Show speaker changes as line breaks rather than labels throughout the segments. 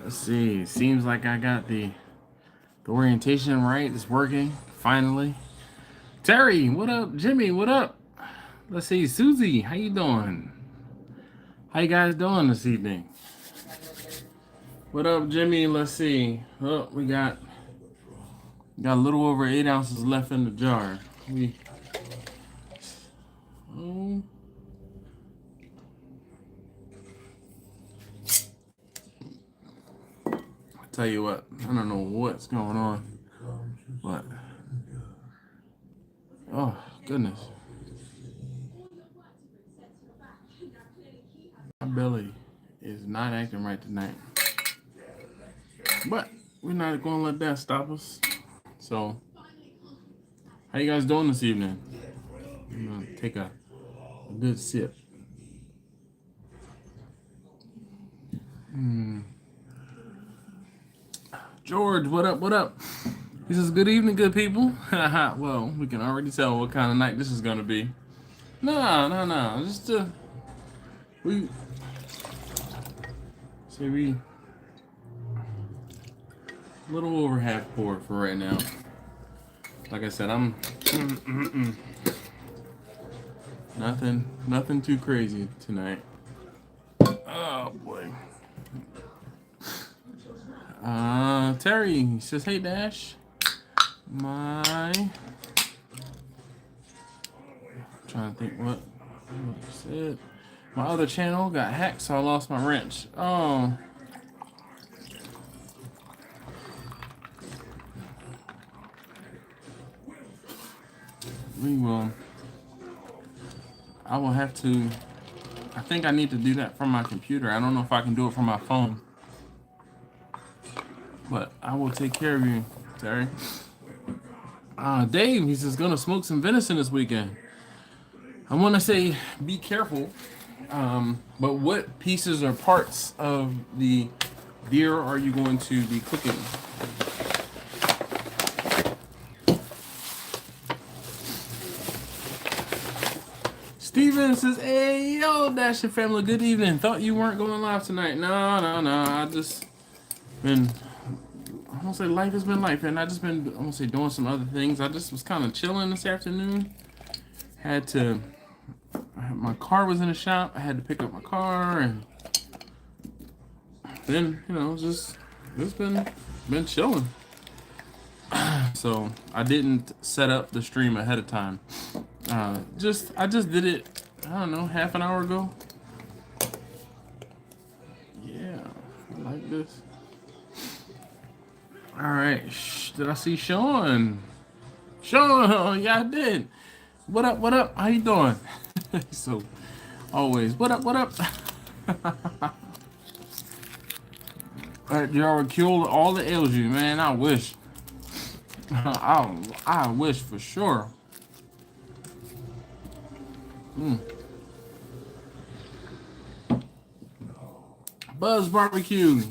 Let's see. Seems like I got the orientation right. It's working finally. Terry, what up? Jimmy, what up? Let's see. Susie, how you doing? How you guys doing this evening? What up, Jimmy? Let's see. Oh, we got a little over 8 ounces left in the jar. Oh. Tell you what, I don't know what's going on, but oh goodness, my belly is not acting right tonight. But we're not gonna let that stop us. So, how you guys doing this evening? I'm gonna take a good sip. George, what up? What up? He says, "Good evening, good people." Well, we can already tell what kind of night this is gonna be. No. Just we say we a little over half poured for right now. Like I said, I'm nothing too crazy tonight. Oh boy. Terry says, "Hey Dash, I'm trying to think what said. My other channel got hacked, so I lost my wrench. Oh." I will have to, I think I need to do that from my computer. I don't know if I can do it from my phone. But I will take care of you, Terry. Dave, he says, gonna smoke some venison this weekend. I want to say be careful, but what pieces or parts of the deer are you going to be cooking? Steven says, "Hey, yo, Dash and family, good evening. Thought you weren't going live tonight." No. I just been, I'm gonna say life has been life, and I just been, I'm gonna say doing some other things. I just was kind of chilling this afternoon. My car was in the shop. I had to pick up my car, and then just been chilling. So I didn't set up the stream ahead of time. I just did it, I don't know, half an hour ago. Yeah, I like this. All right, did I see Sean? Sean, yeah, I did. What up? How you doing? So, always, what up? All right, y'all killed all the ails you, man. I wish. I wish for sure. Buzz Barbecue,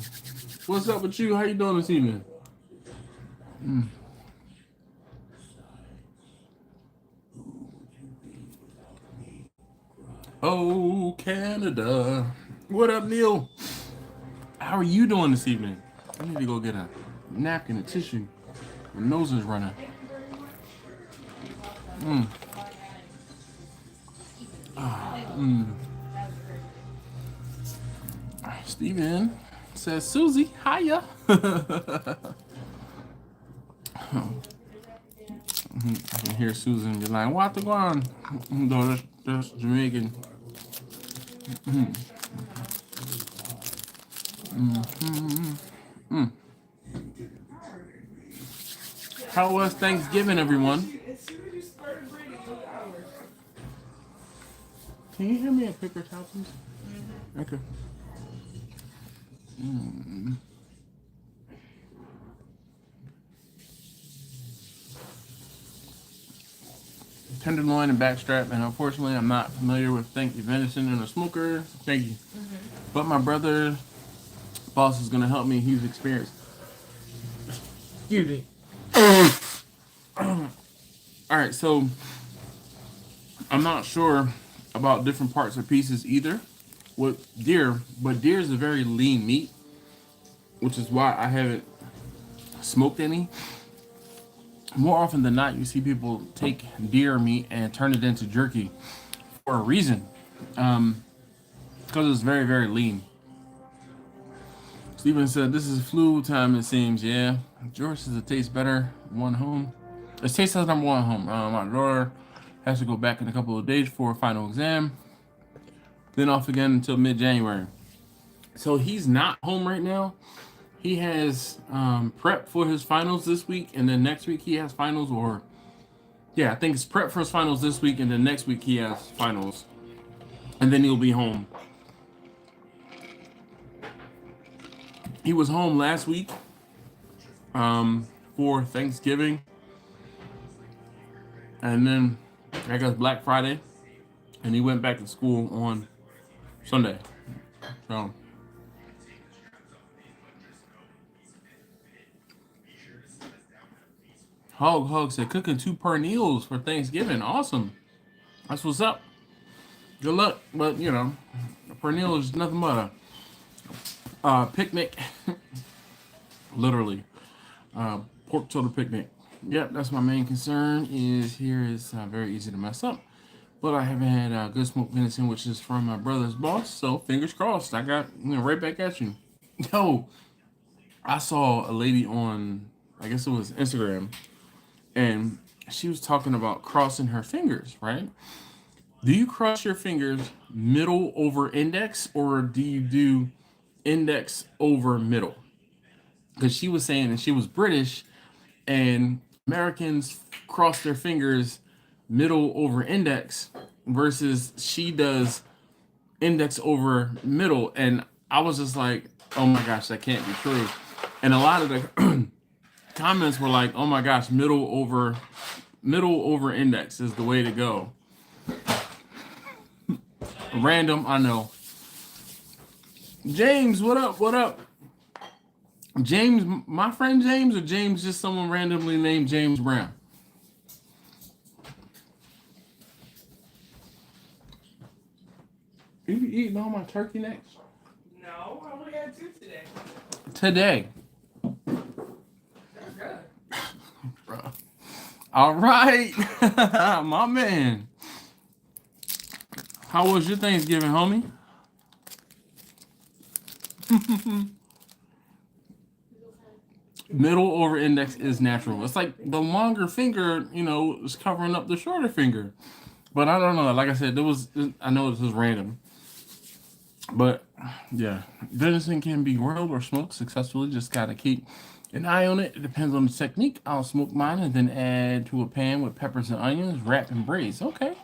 what's up with you? How you doing this evening? Oh, Canada. What up, Neil? How are you doing this evening? I need to go get a napkin and tissue. My nose is running. Steven says, "Susie, hiya." I can hear Susan be like, "What the one?" No, that's Jamaican. How was Thanksgiving, everyone? Can you hear me a paper towel, please? Okay. Tenderloin and backstrap, and unfortunately I'm not familiar with venison and a smoker. Thank you. But my brother boss is gonna help me. He's experienced. Excuse me. Alright, so I'm not sure about different parts or pieces either with deer, but deer is a very lean meat. which is why I haven't smoked any. More often than not, you see people take deer meat and turn it into jerky for a reason, because it's very, very lean. Steven said, "This is flu time, it seems." Yeah. George says it tastes better one home. It tastes like number one home. My daughter has to go back in a couple of days for a final exam, then off again until mid-January. So he's not home right now. He has prep for his finals this week, and then next week he has finals, or yeah, I think it's prep for his finals this week, and then next week he has finals, and then he'll be home. He was home last week for Thanksgiving, and then I guess Black Friday, and he went back to school on Sunday. So Hog said cooking 2 pernils for Thanksgiving. Awesome. That's what's up. Good luck. But you know, a pernil is nothing but a picnic. Literally. Pork shoulder picnic. Yep, that's my main concern. Is here is very easy to mess up. But I haven't had good smoked venison, which is from my brother's boss. So fingers crossed. I got right back at you. Yo, I saw a lady on, I guess it was Instagram, and she was talking about crossing her fingers, right? Do you cross your fingers middle over index, or do you do index over middle? Because she was saying, and she was British, and Americans cross their fingers middle over index versus she does index over middle. And I was just like, oh my gosh, that can't be true. And a lot of the comments were like, oh my gosh, middle over index is the way to go. Random, I know. James, what up? What up? James, my friend James, or James just someone randomly named James Brown? You be eating all my turkey necks?
No, I only had 2 today.
Today.
They're good.
All right. My man. How was your Thanksgiving, homie? Middle over index is natural. It's like the longer finger, is covering up the shorter finger. But I don't know. Like I said, I know this was random. But yeah, venison can be grilled or smoked successfully. Just gotta keep an eye on it. It depends on the technique. I'll smoke mine and then add to a pan with peppers and onions, wrap and braise. Okay.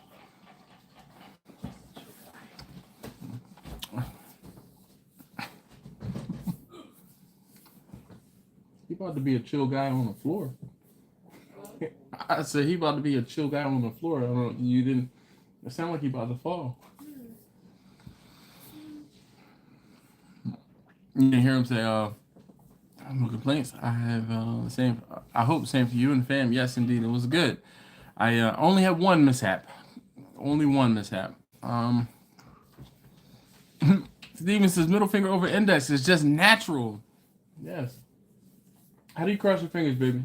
He about to be a chill guy on the floor. I said he about to be a chill guy on the floor. I don't know. You didn't. It sounded like he about to fall. You didn't hear him say, no complaints. I have the same. I hope same for you and fam. Yes, indeed, it was good. I only had one mishap. Only one mishap. Steven says middle finger over index is just natural. Yes. How do you cross your fingers, baby?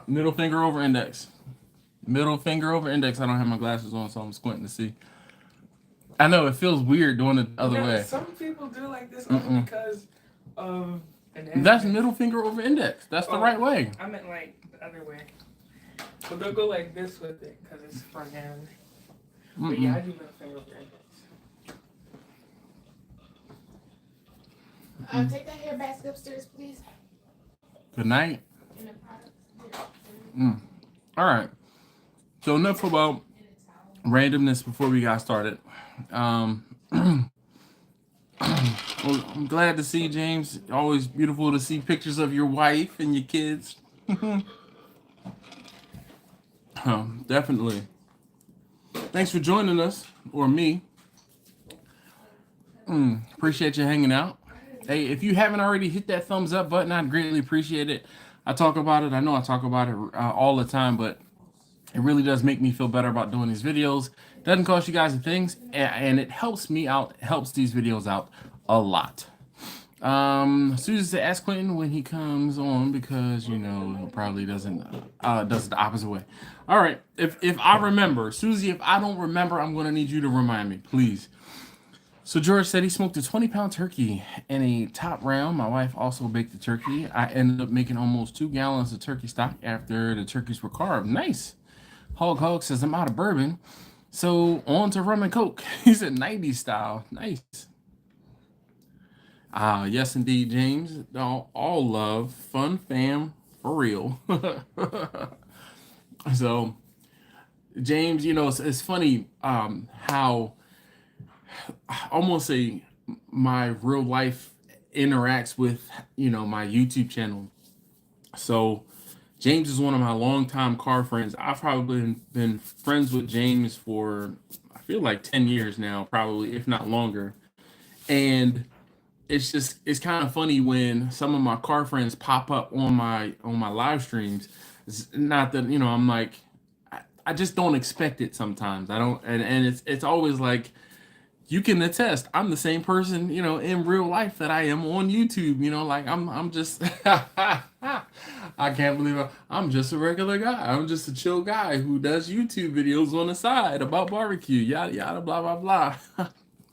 Middle finger over index. Middle finger over index. I don't have my glasses on, so I'm squinting to see. I know it feels weird doing it the other way.
Some people do like this only because of an
That's middle finger over index. That's the right way.
I meant like the other way. But they'll go like this with it because it's front hand. But yeah, I do middle finger over index.
Take that hair basket upstairs, please.
Good night. All right. So enough about randomness before we got started. Well, I'm glad to see James. Always beautiful to see pictures of your wife and your kids. Definitely. Thanks for joining us, or me. Appreciate you hanging out. Hey, if you haven't already hit that thumbs up button, I'd greatly appreciate it. I talk about it. I know I talk about it all the time, but It really does make me feel better about doing these videos. Doesn't cost you guys a thing, and it helps me out, helps these videos out a lot. Susan said, ask Quentin when he comes on because you know he probably doesn't does it the opposite way. All right, if I remember, Susie, if I don't remember, I'm gonna need you to remind me, please. So George said he smoked a 20-pound turkey in a top round. My wife also baked the turkey. I ended up making almost 2 gallons of turkey stock after the turkeys were carved. Nice. Hog says I'm out of bourbon, so on to rum and coke. He said 90s style. Nice. Yes, indeed, James. All love, fun fam, for real. So, James, you know, it's funny how almost my real life interacts with, you know, my YouTube channel. So, James is one of my longtime car friends. I've probably been friends with James for, I feel like 10 years now, probably, if not longer. And it's kind of funny when some of my car friends pop up on my live streams. It's not that, you know, I'm like, I just don't expect it sometimes. I don't, and it's always like, you can attest, I'm the same person, you know, in real life that I am on YouTube. You know, like I'm just I can't believe I'm just a regular guy. I'm just a chill guy who does YouTube videos on the side about barbecue, yada yada, blah blah blah.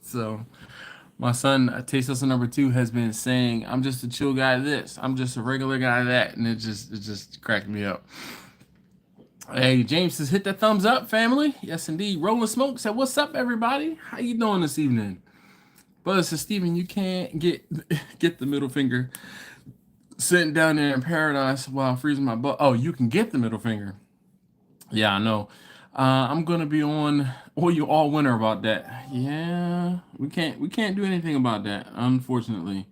So my son, Taste Tester number 2, has been saying, I'm just a chill guy this, I'm just a regular guy that, and it just cracked me up. Hey, James says, hit that thumbs up, family. Yes, indeed. Rolling Smoke said, what's up, everybody? How you doing this evening? Brother says, Steven, you can't get the middle finger sitting down there in paradise while freezing my butt. Oh, you can get the middle finger. Yeah, I know. I'm gonna be on you all winter about that. Yeah, we can't do anything about that, unfortunately.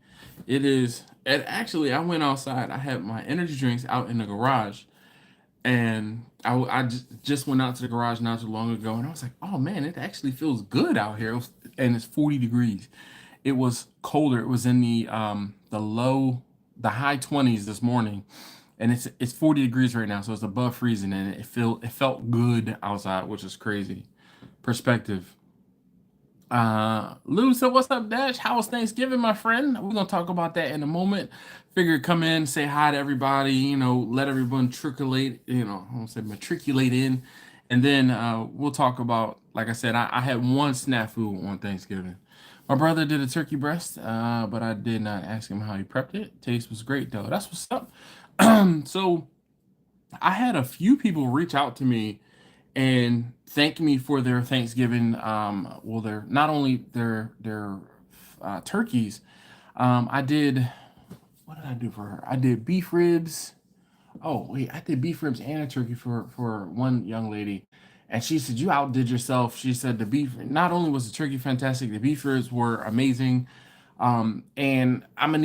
It is. And actually, I went outside. I had my energy drinks out in the garage. And I just went out to the garage not too long ago, and I was like, oh man, it actually feels good out here. And it's 40 degrees. It was colder. It was in the high 20s this morning, and it's 40 degrees right now, so it's above freezing, and it felt good outside, which is crazy. Perspective. Lou said, what's up, Dash? How was Thanksgiving, my friend? We're gonna talk about that in a moment. Figured come in, say hi to everybody, you know, let everyone matriculate in, and then we'll talk about, like I said, I had one snafu on Thanksgiving. My brother did a turkey breast, but I did not ask him how he prepped it. Taste was great though. That's what's up. So I had a few people reach out to me and thank me for their Thanksgiving. Well, they're not only their turkeys. I did. What did I do for her? I did beef ribs. Oh wait, I did beef ribs and a turkey for one young lady, and she said you outdid yourself. She said the beef. Not only was the turkey fantastic, the beef ribs were amazing. And I'm gonna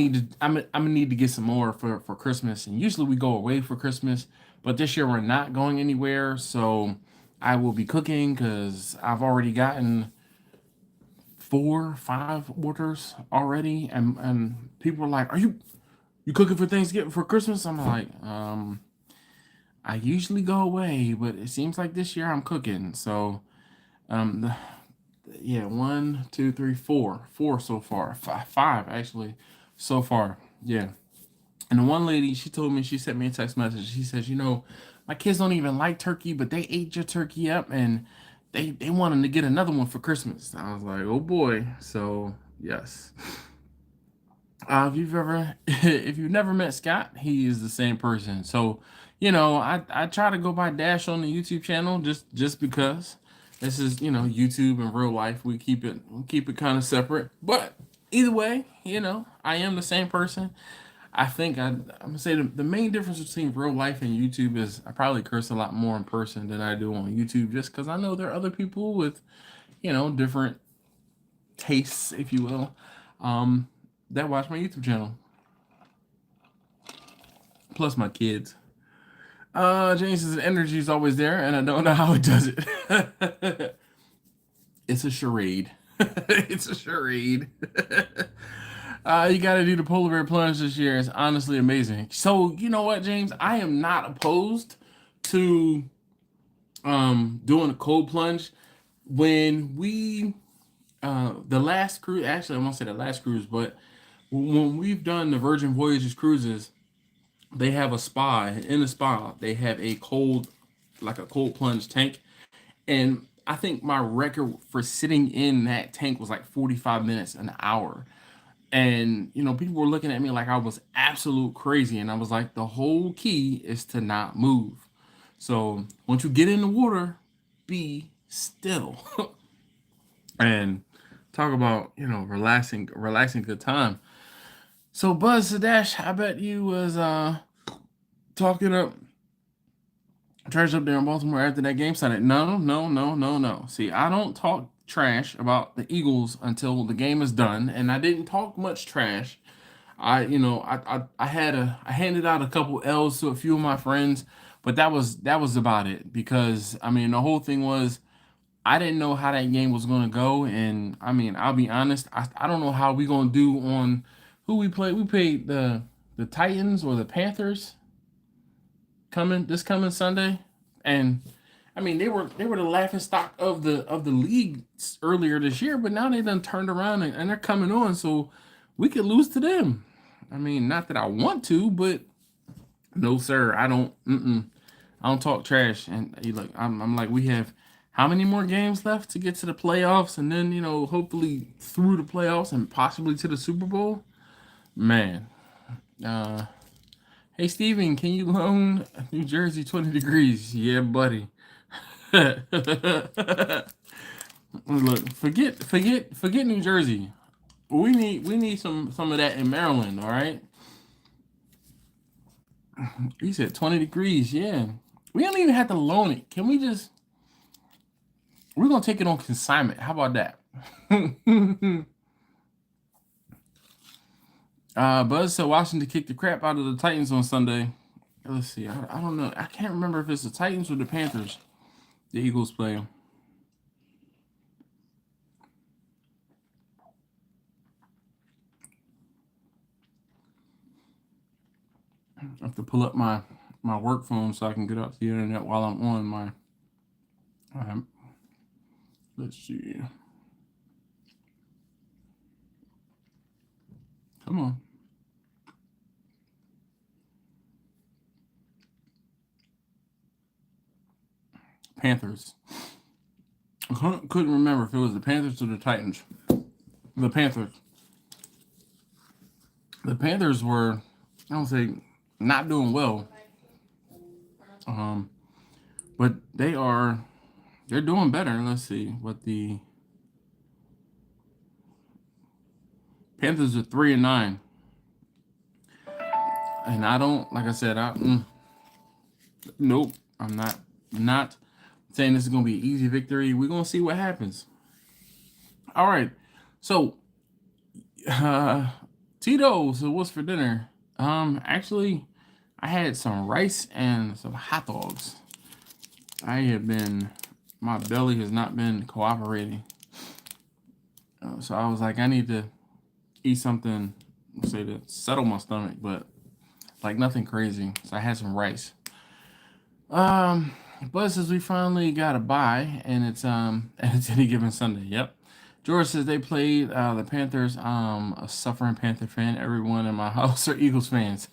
need to get some more for Christmas. And usually we go away for Christmas, but this year we're not going anywhere, so I will be cooking because I've already gotten 4, 5 orders already, and people are like, "Are you cooking for Thanksgiving for Christmas?" I'm like, I usually go away, but it seems like this year I'm cooking. So, yeah, 1, 2, 3, 4 so far, 5 actually so far. Yeah. And the one lady, she told me, she sent me a text message. She says, you know, my kids don't even like turkey, but they ate your turkey up and they wanted to get another one for Christmas. I was like, oh boy. So yes. If you've never met Scott, he is the same person. So, you know, I try to go by Dash on the YouTube channel just because this is, you know, YouTube and real life. We keep it kind of separate. But either way, you know, I am the same person. I think I'm gonna say the main difference between real life and YouTube is I probably curse a lot more in person than I do on YouTube, just because I know there are other people with, you know, different tastes, if you will, that watch my YouTube channel. Plus my kids. James' energy is always there, and I don't know how it does it. It's a charade. It's a charade. You got to do the polar bear plunge this year. It's honestly amazing. So, you know what, James? I am not opposed to doing a cold plunge. When we the last cruise, actually I won't say the last cruise, but when we've done the Virgin Voyages cruises, they have a spa. In the spa, they have a cold, like a cold plunge tank. And I think my record for sitting in that tank was like 45 minutes, an hour. And, people were looking at me like I was absolute crazy. And I was like, the whole key is to not move. So once you get in the water, be still. And talk about, relaxing good time. So Buzz Sadash, I bet you was talking up trash up there in Baltimore after that game started. No, no, no, no, no. See, I don't talk trash about the Eagles until the game is done, and I didn't talk much trash. I handed out a couple L's to a few of my friends, but that was about it because I mean the whole thing was I didn't know how that game was gonna go, and I mean I'll be honest, I don't know how we gonna do on who we played. We played the Titans or the Panthers coming Sunday, and I mean they were the laughing stock of the league earlier this year, but now they done turned around and they're coming on, so we could lose to them. I mean, not that I want to, but no sir, I don't. I don't talk trash, and you look, I'm like we have how many more games left to get to the playoffs, and then hopefully through the playoffs and possibly to the Super Bowl, man. Uh, Hey Steven, can you loan New Jersey 20 degrees? Yeah, buddy. Look, forget New Jersey. We need some of that in Maryland, all right? He said 20 degrees, yeah. We don't even have to loan it. Can we just we're gonna take it on consignment. How about that? Buzz said Washington kicked the crap out of the Titans on Sunday. Let's see. I don't know. I can't remember if it's the Titans or the Panthers. The Eagles play. I have to pull up my work phone so I can get up the internet while I'm on my. Let's see. Come on. Panthers. I couldn't remember if it was the Panthers or the Titans. The Panthers. The Panthers were, I don't say, not doing well. But they're doing better. Let's see what the Panthers are 3-9, and I don't like I said nope. I'm not saying this is gonna be an easy victory. We're gonna see what happens. All right, so Tito. So what's for dinner? Actually, I had some rice and some hot dogs. My belly has not been cooperating. So I was like, I need to eat something, say to settle my stomach, but like nothing crazy. So I had some rice. But says we finally got a bye, and it's any given Sunday. Yep. George says they played the Panthers. A suffering Panther fan. Everyone in my house are Eagles fans.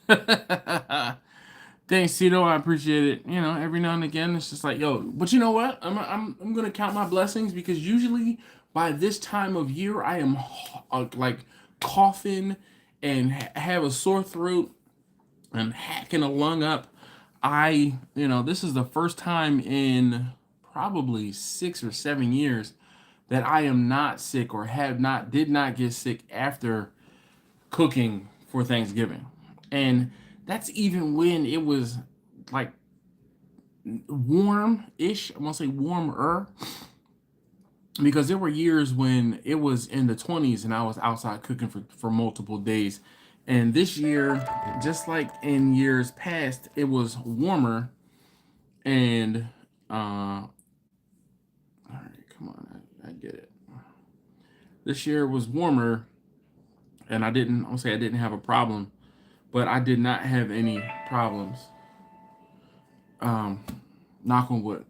Thanks, Tito. I appreciate it. Every now and again, it's just like, yo. But you know what? I'm gonna count my blessings because usually by this time of year, I am like coughing and have a sore throat and hacking a lung up. This is the first time in probably 6 or 7 years that I am not sick or did not get sick after cooking for Thanksgiving. And that's even when it was like warm-ish. I want to say warmer, because there were years when it was in the 20s and I was outside cooking for multiple days. And this year, just like in years past, it was warmer. And all right, come on, I get it. This year was warmer, and I'll say I didn't have a problem, but I did not have any problems. Knock on wood.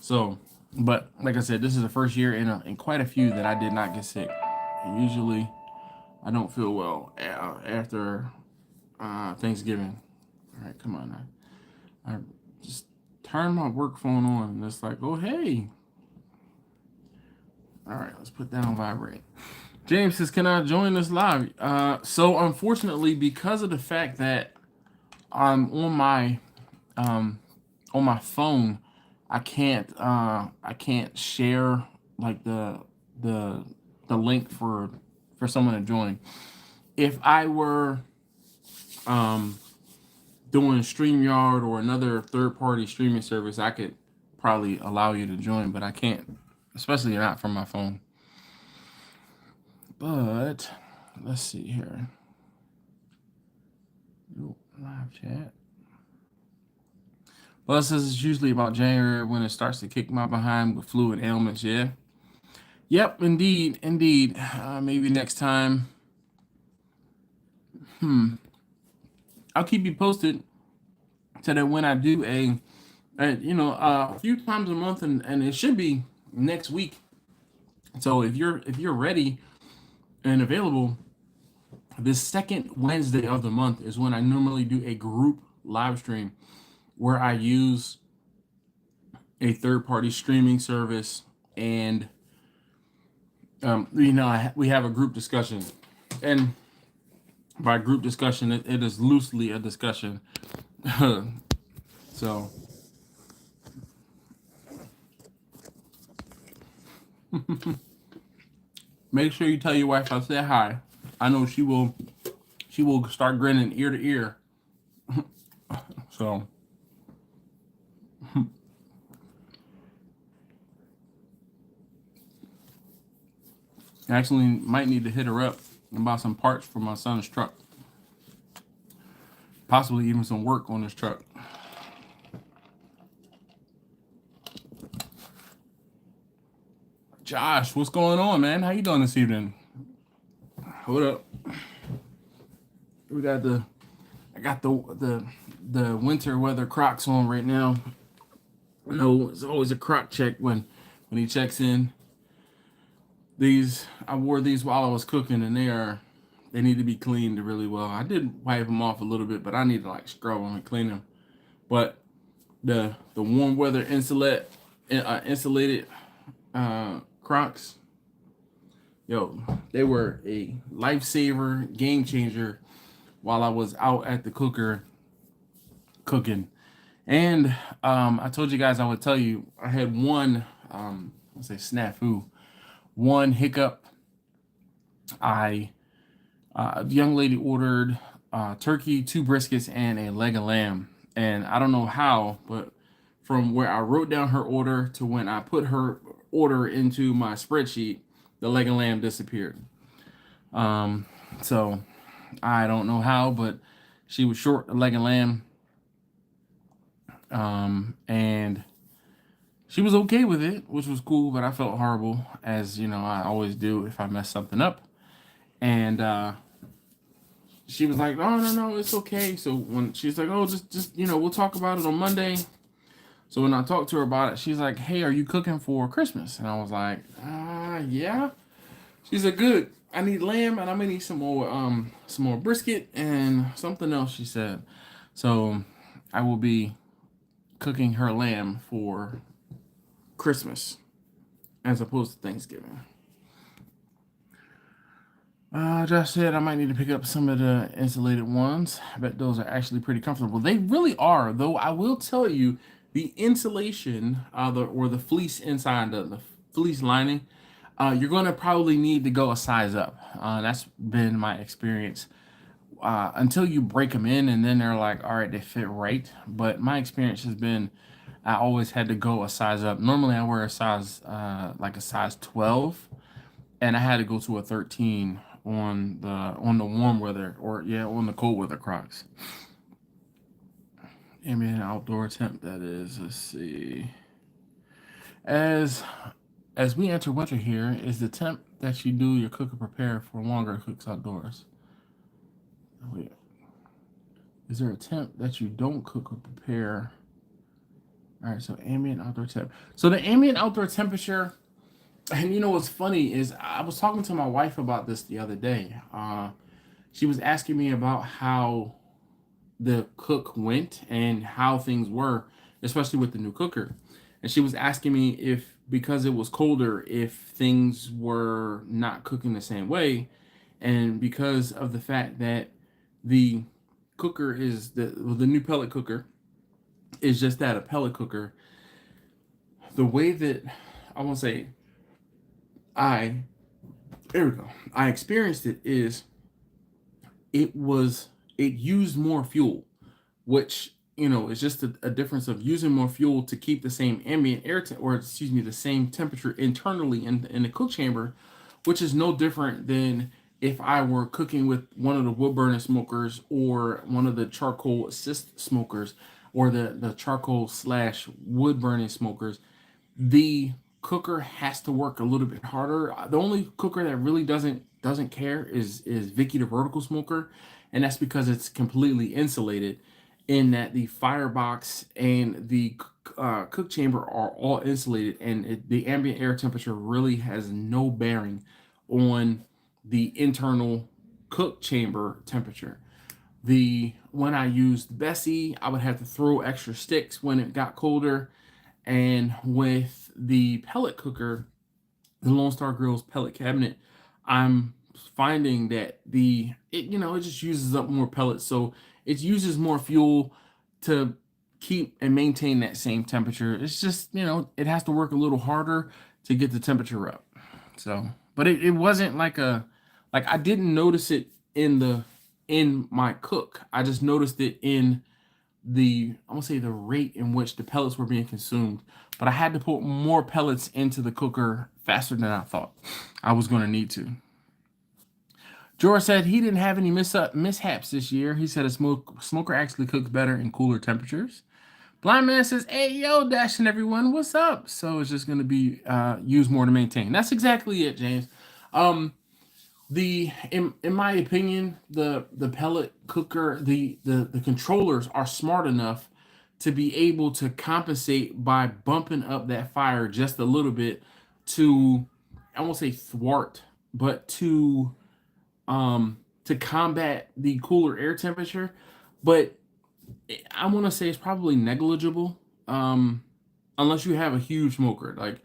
So, but like I said, this is the first year in quite a few that I did not get sick. And usually, I don't feel well after Thanksgiving. All right, come on now. I just turned my work phone on, and it's like, oh hey. All right, let's put that on vibrate. James says, "Can I join this live?" So unfortunately, because of the fact that I'm on my phone, I can't share like the link for someone to join. If I were doing StreamYard or another third-party streaming service, I could probably allow you to join, but I can't, especially not from my phone. But let's see here. Ooh, live chat. Well, it says it's usually about January when it starts to kick my behind with flu and ailments. Yeah. Yep, indeed. Maybe next time. I'll keep you posted so that when I do a few times a month, and it should be next week. So if you're ready and available, this second Wednesday of the month is when I normally do a group live stream where I use a third-party streaming service, and we have a group discussion. And by group discussion, it is loosely a discussion. So make sure you tell your wife I said hi. I know she will start grinning ear to ear. So I actually might need to hit her up and buy some parts for my son's truck. Possibly even some work on his truck. Josh, what's going on, man? How you doing this evening? Hold up. I got the winter weather Crocs on right now. No, it's always a Croc check when he checks in. I wore these while I was cooking, and they need to be cleaned really well. I did wipe them off a little bit, but I need to like scrub them and clean them. But the warm weather insulated Crocs, yo, they were a lifesaver, game changer while I was out at the cooker cooking. And I told you guys I would tell you I had one let's say snafu, one hiccup. A young lady ordered turkey, 2 briskets, and a leg of lamb. And I don't know how, but from where I wrote down her order to when I put her order into my spreadsheet, the leg of lamb disappeared. So I don't know how, but she was short a leg of lamb. And she was okay with it, which was cool, but I felt horrible, as you know I always do if I mess something up. And she was like, no, it's okay. So when she's like, oh, just we'll talk about it on Monday. So when I talked to her about it, she's like, hey, are you cooking for Christmas? And I was like, yeah. She's like, good. I need lamb, and I'm gonna need some more brisket and something else, she said. So I will be cooking her lamb for Christmas as opposed to Thanksgiving. Josh said I might need to pick up some of the insulated ones. I bet those are actually pretty comfortable. They really are, though. I will tell you, the insulation, the fleece inside, the fleece lining, you're going to probably need to go a size up. That's been my experience. Until you break them in, and then they're like, all right, they fit right. But my experience has been, I always had to go a size up. Normally, I wear a size like a size 12, and I had to go to a 13 on the warm weather, on the cold weather Crocs. Ambient outdoor temp, that is. Let's see. As we enter winter here, is the temp that you do your cook and prepare for longer cooks outdoors? Wait. Is there a temp that you don't cook or prepare All right, so ambient outdoor temp. So the ambient outdoor temperature, and you know what's funny is I was talking to my wife about this the other day. She was asking me about how the cook went and how things were, especially with the new cooker. And she was asking me if, because it was colder, if things were not cooking the same way. And because of the fact that the cooker is the new pellet cooker is just that, a pellet cooker. The way that I won't say I there we go. I experienced it is it used more fuel, which is just a difference of using more fuel to keep the same ambient air or excuse me, the same temperature internally in the cook chamber, which is no different than if I were cooking with one of the wood burning smokers or one of the charcoal assist smokers or the charcoal slash wood burning smokers. The cooker has to work a little bit harder. The only cooker that really doesn't care is Vicky the vertical smoker, and that's because it's completely insulated in that the firebox and the cook chamber are all insulated, and the ambient air temperature really has no bearing on the internal cook chamber temperature. When I used Bessie, I would have to throw extra sticks when it got colder. And with the pellet cooker, the Lone Star Grill's pellet cabinet, I'm finding that it just uses up more pellets, so it uses more fuel to keep and maintain that same temperature. It's just it has to work a little harder to get the temperature up. So, but it wasn't like I didn't notice it in my cook. I just noticed it in I want to say the rate in which the pellets were being consumed, but I had to put more pellets into the cooker faster than I thought I was going to need to. George said he didn't have any mishaps this year. He said a smoker actually cooks better in cooler temperatures. Blind Man says, hey, yo, Dashing everyone, what's up? So it's just going to be used more to maintain. That's exactly it, James. In my opinion, the pellet cooker, the controllers are smart enough to be able to compensate by bumping up that fire just a little bit to, I won't say thwart, but to combat the cooler air temperature. But I want to say it's probably negligible, unless you have a huge smoker.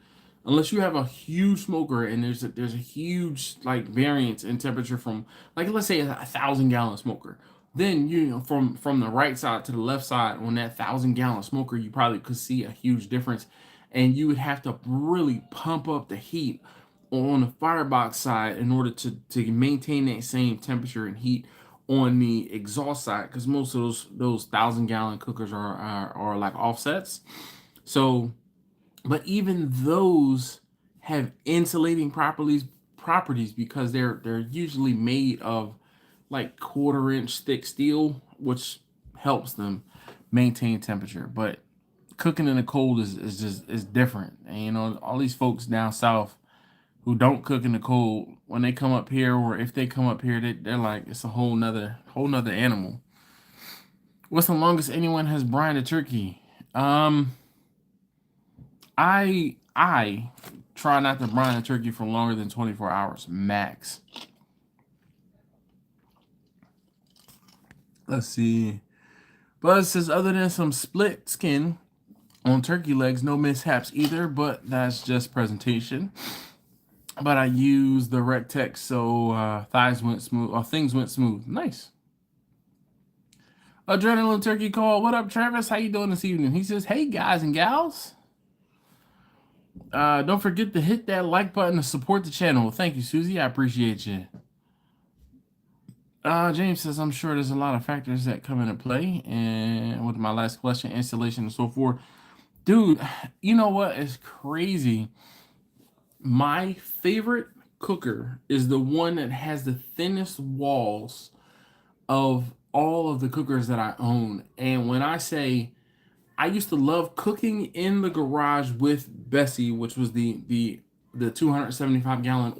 Unless you have a huge smoker and there's a huge variance in temperature from, let's say, 1,000-gallon smoker, then from the right side to the left side on that 1,000-gallon smoker, you probably could see a huge difference, and you would have to really pump up the heat on the firebox side in order to maintain that same temperature and heat on the exhaust side, because most of those 1,000-gallon cookers are like offsets. So, but even those have insulating properties because they're usually made of 1/4-inch thick steel, which helps them maintain temperature. But cooking in the cold is different. And all these folks down south who don't cook in the cold, when they come up here, or if they come up here, they're like, it's a whole nother animal. What's the longest anyone has brined a turkey? I try not to brine a turkey for longer than 24 hours max. Let's see. Buzz says, other than some split skin on turkey legs, no mishaps either, but that's just presentation. But I used the Rectex, so things went smooth. Nice. Adrenaline Turkey Call. What up, Travis? How you doing this evening? He says, hey, guys and gals. Don't forget to hit that like button to support the channel. Thank you, Susie. I appreciate you. James says, I'm sure there's a lot of factors that come into play. And with my last question, installation and so forth. Dude, you know what? It's crazy. My favorite cooker is the one that has the thinnest walls of all of the cookers that I own. And when I say I used to love cooking in the garage with Bessie, which was the 275-gallon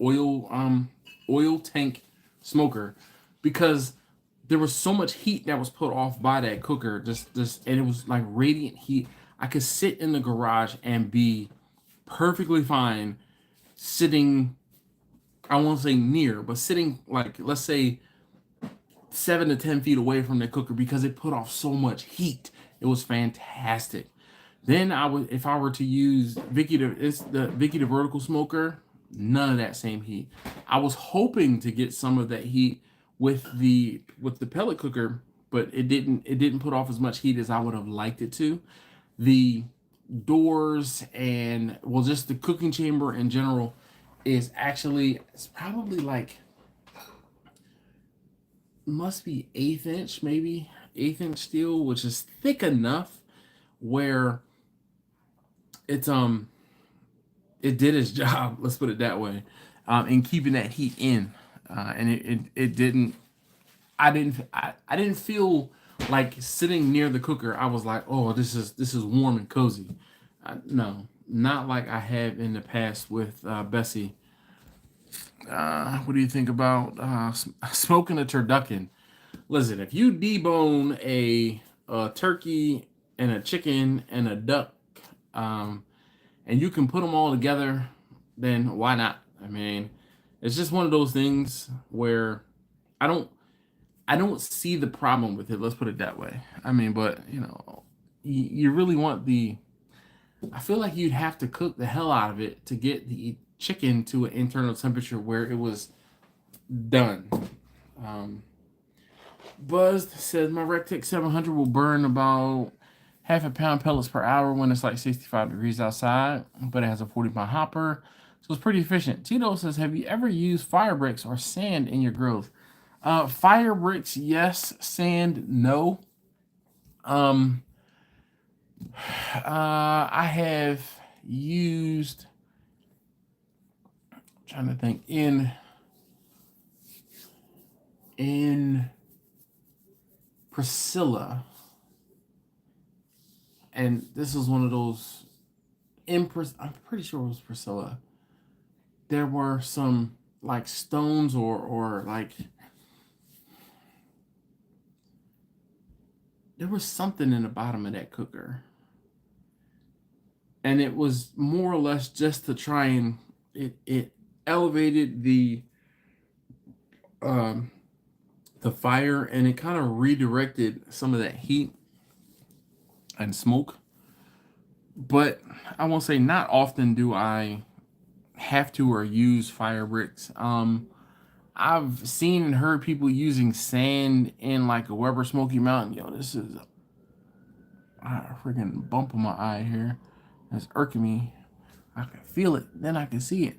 oil tank smoker, because there was so much heat that was put off by that cooker, just and it was like radiant heat. I could sit in the garage and be perfectly fine sitting, I won't say near, but sitting like, let's say 7 to 10 feet away from the cooker because it put off so much heat. It was fantastic. Then I would, if I were to use Vicky, it's the Vicky the vertical smoker, none of that same heat. I was hoping to get some of that heat with the pellet cooker, but it didn't put off as much heat as I would have liked it to. The doors and, well, just the cooking chamber in general is actually, it's probably like, must be 1/8 inch, maybe 1/8 inch steel, which is thick enough where it's it did its job, let's put it that way, in keeping that heat in, and it didn't. I didn't feel like sitting near the cooker. I was like, oh, this is warm and cozy. No, not like I have in the past with Bessie. What do you think about smoking a turducken? Listen, if you debone a turkey and a chicken and a duck, and you can put them all together, then why not? I mean, it's just one of those things where I don't see the problem with it. Let's put it that way. I mean, but you really want I feel like you'd have to cook the hell out of it to get the chicken to an internal temperature where it was done. Buzz says my Rectech 700 will burn about half a pound pellets per hour when it's like 65 degrees outside, but it has a 40-pound hopper, so it's pretty efficient. Tito says, have you ever used fire bricks or sand in your grills? Fire bricks, yes. Sand, no. I have used, I'm trying to think, in Priscilla, and this is one of those, I'm pretty sure it was Priscilla. There were some like stones or like, there was something in the bottom of that cooker. And it was more or less just to try and it elevated the fire, and it kind of redirected some of that heat and smoke. But I won't say not often do I have to or use fire bricks. I've seen and heard people using sand in like a Weber Smoky Mountain. Yo, this is a freaking bump on my eye here. It's irking me. I can feel it, then I can see it.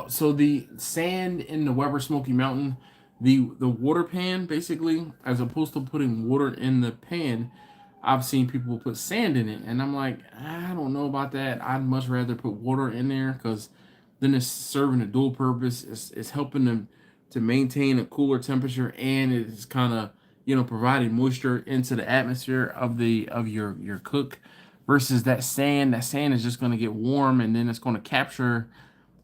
So the sand in the Weber Smoky Mountain, the water pan, basically, as opposed to putting water in the pan, I've seen people put sand in it, and I'm like, I don't know about that. I'd much rather put water in there, because then it's serving a dual purpose. It's helping them to maintain a cooler temperature, and it's kind of providing moisture into the atmosphere of your cook, versus that sand. That sand is just going to get warm, and then it's going to capture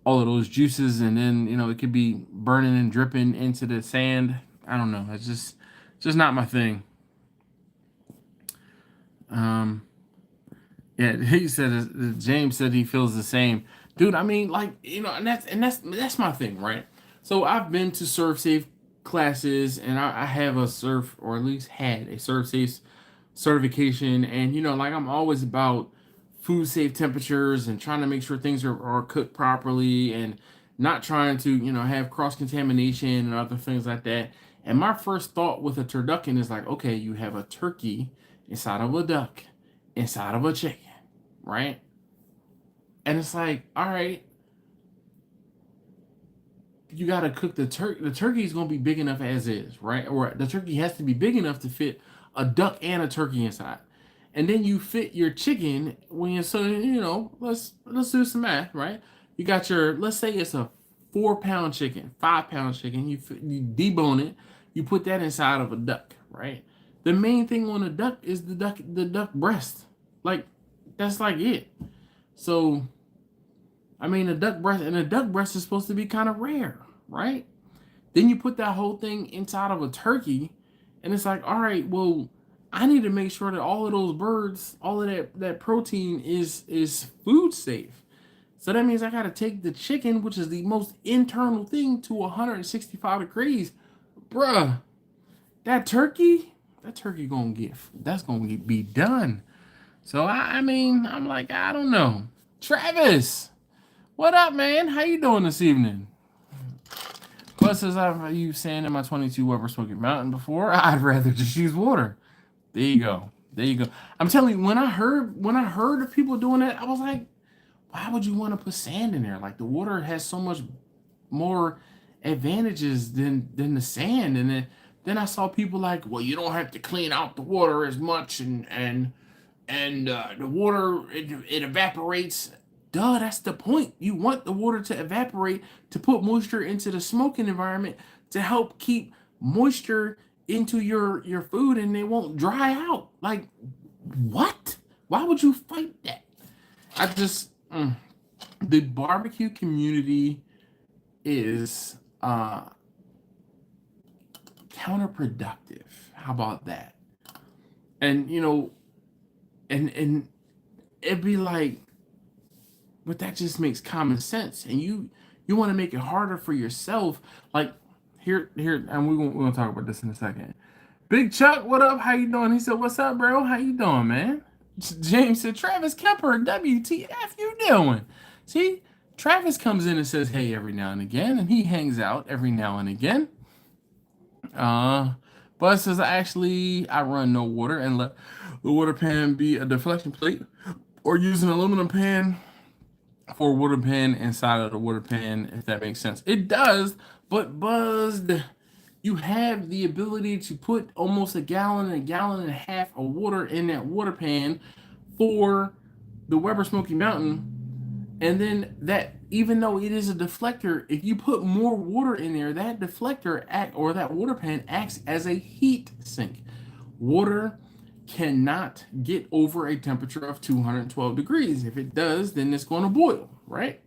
all of those juices, and then it could be burning and dripping into the sand. I don't know. It's just not my thing. Yeah, he said, James said he feels the same, dude. I mean, like, and that's my thing, right? So I've been to Serve Safe classes, and I have a Serve, or at least had a Serve Safe certification, and like, I'm always about food safe temperatures and trying to make sure things are cooked properly, and not trying to have cross contamination and other things like that. And my first thought with a turducken is like, okay, you have a turkey inside of a duck, inside of a chicken, right? And it's like, all right, you got to cook the turkey. The turkey is going to be big enough as is, right? Or the turkey has to be big enough to fit a duck and a turkey inside. And then you fit your chicken when you're, so let's do some math, right? You got your, let's say it's a 4-pound chicken, 5-pound chicken. You debone it, you put that inside of a duck, right? The main thing on a duck is the duck breast. Like, that's like it. So, I mean, a duck breast is supposed to be kind of rare, right? Then you put that whole thing inside of a turkey, And it's like, all right, well, I need to make sure that all of those birds, all of that protein is food safe. So that means I got to take the chicken, which is the most internal thing, to 165 degrees. Bruh, that turkey that's gonna be done. So I mean, I'm like, I don't know. Travis, what up, man? How you doing this evening? Plus, as I've used sand in my 22 Weber Smoky Mountain before, I'd rather just use water. There you go. There you go. I'm telling you, when I heard of people doing that, I was like, why would you want to put sand in there? Like the water has so much more advantages than the sand. And then I saw people like, well, you don't have to clean out the water as much, and the water it evaporates. Duh, that's the point. You want the water to evaporate to put moisture into the smoking environment to help keep moisture into your food, and they won't dry out. Like, what? Why would you fight that? I just the barbecue community is counterproductive. How about that? And and it'd be like, but that just makes common sense. And you want to make it harder for yourself. Like here, and we're gonna talk about this in a second. Big Chuck, what up? How you doing? He said, "What's up, bro? How you doing, man?" James said, "Travis Kemper, WTF you doing?" See, Travis comes in and says, "Hey," every now and again, and he hangs out every now and again. But says, I run no water and let the water pan be a deflection plate, or use an aluminum pan for a water pan inside of the water pan, if that makes sense. It does, but buzzed. You have the ability to put almost a gallon and a half of water in that water pan for the Weber Smoky Mountain. And then that, even though it is a deflector, if you put more water in there, that deflector or that water pan acts as a heat sink. Water cannot get over a temperature of 212 degrees. If it does, then it's going to boil, right?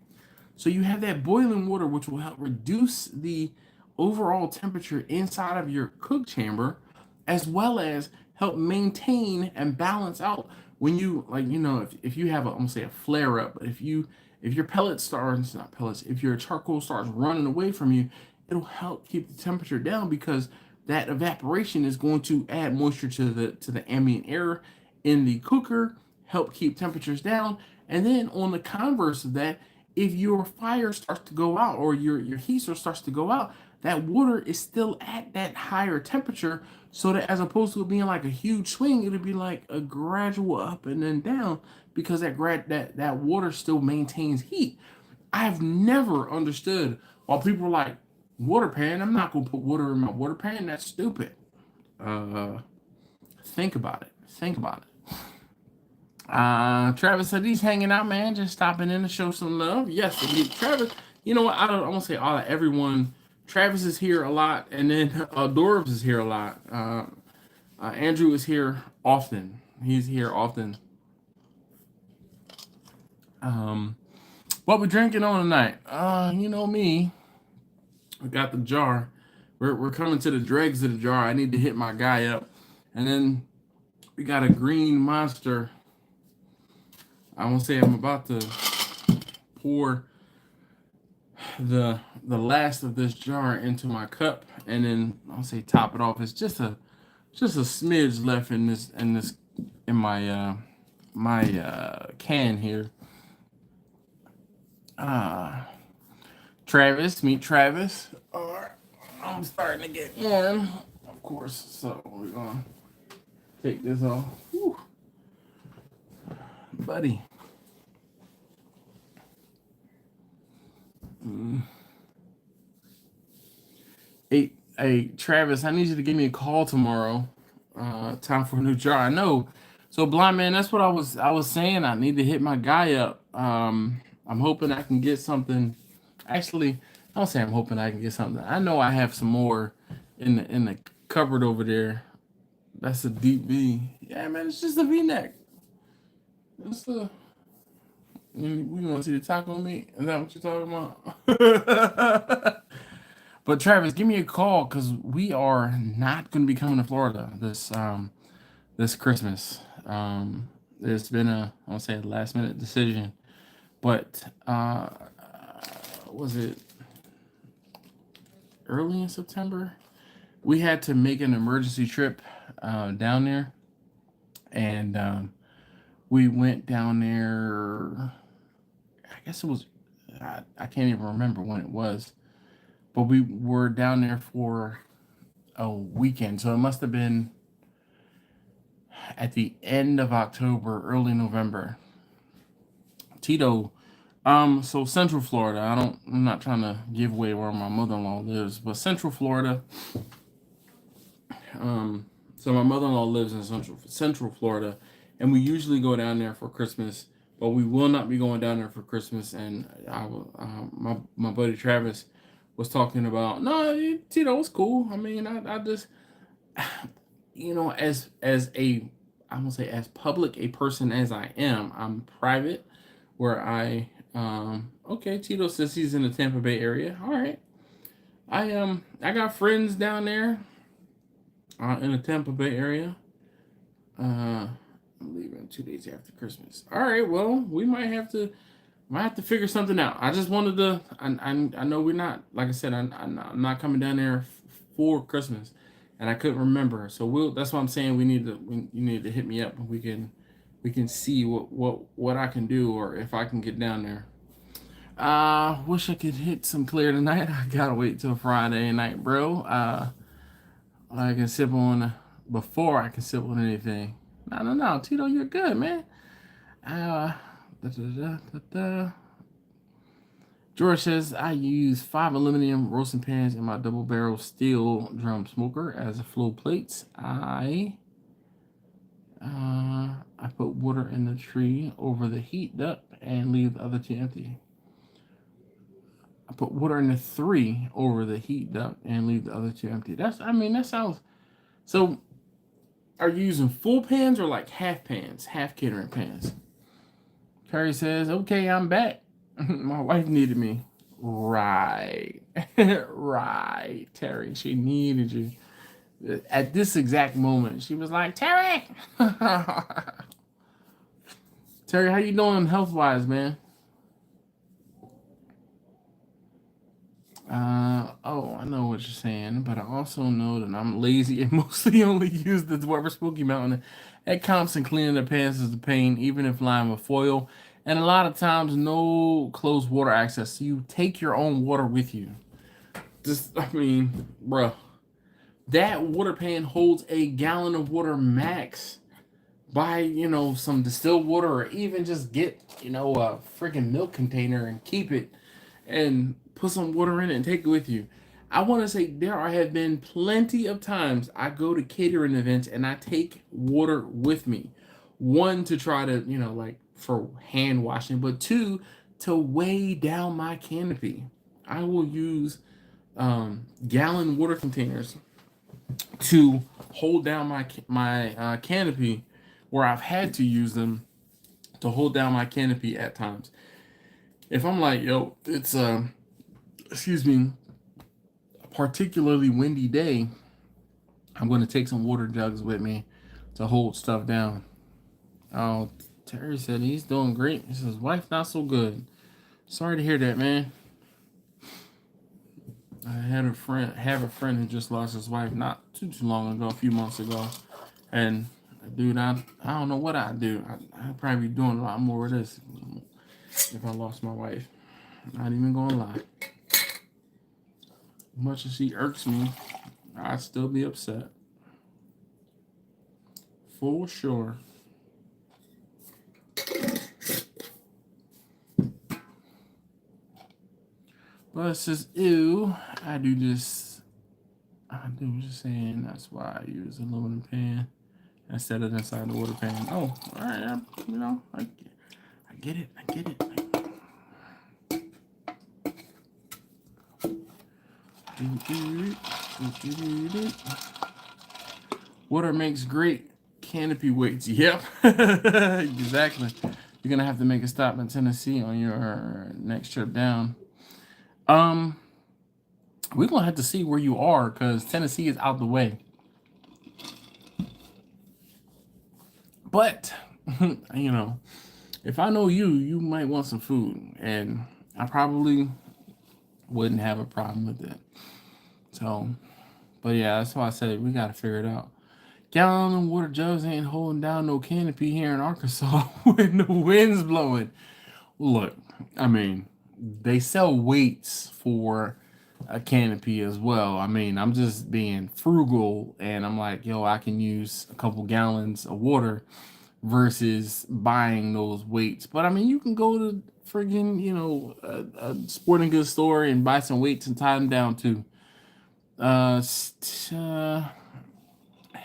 So you have that boiling water, which will help reduce the overall temperature inside of your cook chamber, as well as help maintain and balance out when you, like, if you have I'm gonna say a flare up, but if your pellets starts, not pellets, if your charcoal starts running away from you, it'll help keep the temperature down, because that evaporation is going to add moisture to the ambient air in the cooker, help keep temperatures down. And then on the converse of that, if your fire starts to go out, or your heat source starts to go out, that water is still at that higher temperature, so that as opposed to it being like a huge swing, it'll be like a gradual up and then down, because that water still maintains heat. I've never understood why people are like, water pan, I'm not gonna put water in my water pan. That's stupid. Think about it. Travis said he's hanging out, man, just stopping in to show some love. Yes, indeed. Travis, you know what? I won't say all of everyone. Travis is here a lot, and then Dorbs is here a lot. Andrew is here often. He's here often. What we drinking on tonight? You know me. I got the jar. We're coming to the dregs of the jar. I need to hit my guy up, and then we got a green monster. I won't say I'm about to pour the last of this jar into my cup, and then I'll say top it off. It's just a smidge left in my can here. Travis, meet Travis. All right, I'm starting to get warm, of course. So we're gonna take this off. Whew. Buddy. Hey, Travis, I need you to give me a call tomorrow. Time for a new jar. I know. So, blind man, that's what I was saying. I need to hit my guy up. I'm hoping I can get something. Actually, I'll say I'm hoping I can get something. I know I have some more in the cupboard over there. That's a deep V. Yeah, man, it's just a V-neck. It's a. We want to see the taco meat? Is that what you're talking about? But Travis, give me a call because we are not going to be coming to Florida this Christmas. It's been I won't say a last minute decision, but was it early in September? We had to make an emergency trip down there, and we went down there. I guess it was. I can't even remember when it was, but we were down there for a weekend, so it must have been at the end of October, early November. Tito, so Central Florida. I'm not trying to give away where my mother-in-law lives, but Central Florida. So my mother-in-law lives in Central Florida, and we usually go down there for Christmas, but we will not be going down there for Christmas. And my buddy Travis was talking about, no, Tito, it's cool. I mean, I just, as a, I won't say as public a person as I am, I'm private, where okay, Tito says he's in the Tampa Bay area. All right. I got friends down there in the Tampa Bay area. I'm leaving 2 days after Christmas. All right, well, we might have to figure something out. I just wanted to. I know we're not. Like I said, I'm not coming down there for Christmas, and I couldn't remember. So that's why I'm saying you need to hit me up, and we can see what I can do, or if I can get down there. Wish I could hit some clear tonight. I gotta wait till Friday night, bro. I can sip on before I can sip on anything. No, Tito, you're good, man. George says I use 5 aluminum roasting pans in my double barrel steel drum smoker as flow plates. I put water in the tree over the heat duct and leave the other 2 empty. I put water in the 3 over the heat duct and leave the other 2 empty. That sounds. So, are you using full pans or like half pans, half catering pans? Terry says, okay, I'm back. My wife needed me. Right. Right, Terry. She needed you. At this exact moment, she was like, Terry! Terry, how you doing health-wise, man? I know what you're saying, but I also know that I'm lazy and mostly only use the Dweber Spooky Mountain. At comps and cleaning the pants is the pain, even if lined with foil. And a lot of times, no closed water access. So you take your own water with you. Bruh. That water pan holds a gallon of water max. Buy, some distilled water, or even just get, a freaking milk container and keep it and put some water in it and take it with you. I want to say there have been plenty of times I go to catering events and I take water with me. 1, to try to, like for hand washing, but 2, to weigh down my canopy. I will use gallon water containers to hold down my canopy, where I've had to use them to hold down my canopy at times. If I'm like, yo, it's particularly windy day, I'm going to take some water jugs with me to hold stuff down. Oh, Terry said he's doing great. He says, wife not so good. Sorry to hear that, man. I have a friend who just lost his wife not too long ago, a few months ago. And dude, I don't know what I'd do. I'd probably be doing a lot more of this if I lost my wife. Not even gonna lie. As much as she irks me, I'd still be upset. For sure. But it says, ew, I do just saying that's why I use aluminum pan instead of inside the water pan. Oh, all right, I get it. Water makes great canopy weights. Yep, exactly. You're gonna have to make a stop in Tennessee on your next trip down. we're gonna have to see where you are because Tennessee is out the way. But you know, if I know you, you might want some food, and I probably wouldn't have a problem with it. So, but yeah, that's why I said we gotta figure it out. Gallon of water jugs ain't holding down no canopy here in Arkansas when the wind's blowing. Look, I mean, they sell weights for a canopy as well. I mean, I'm just being frugal and I'm like, yo, I can use a couple gallons of water versus buying those weights. But I mean, you can go to friggin', a sporting goods store and buy some weights and tie them down too.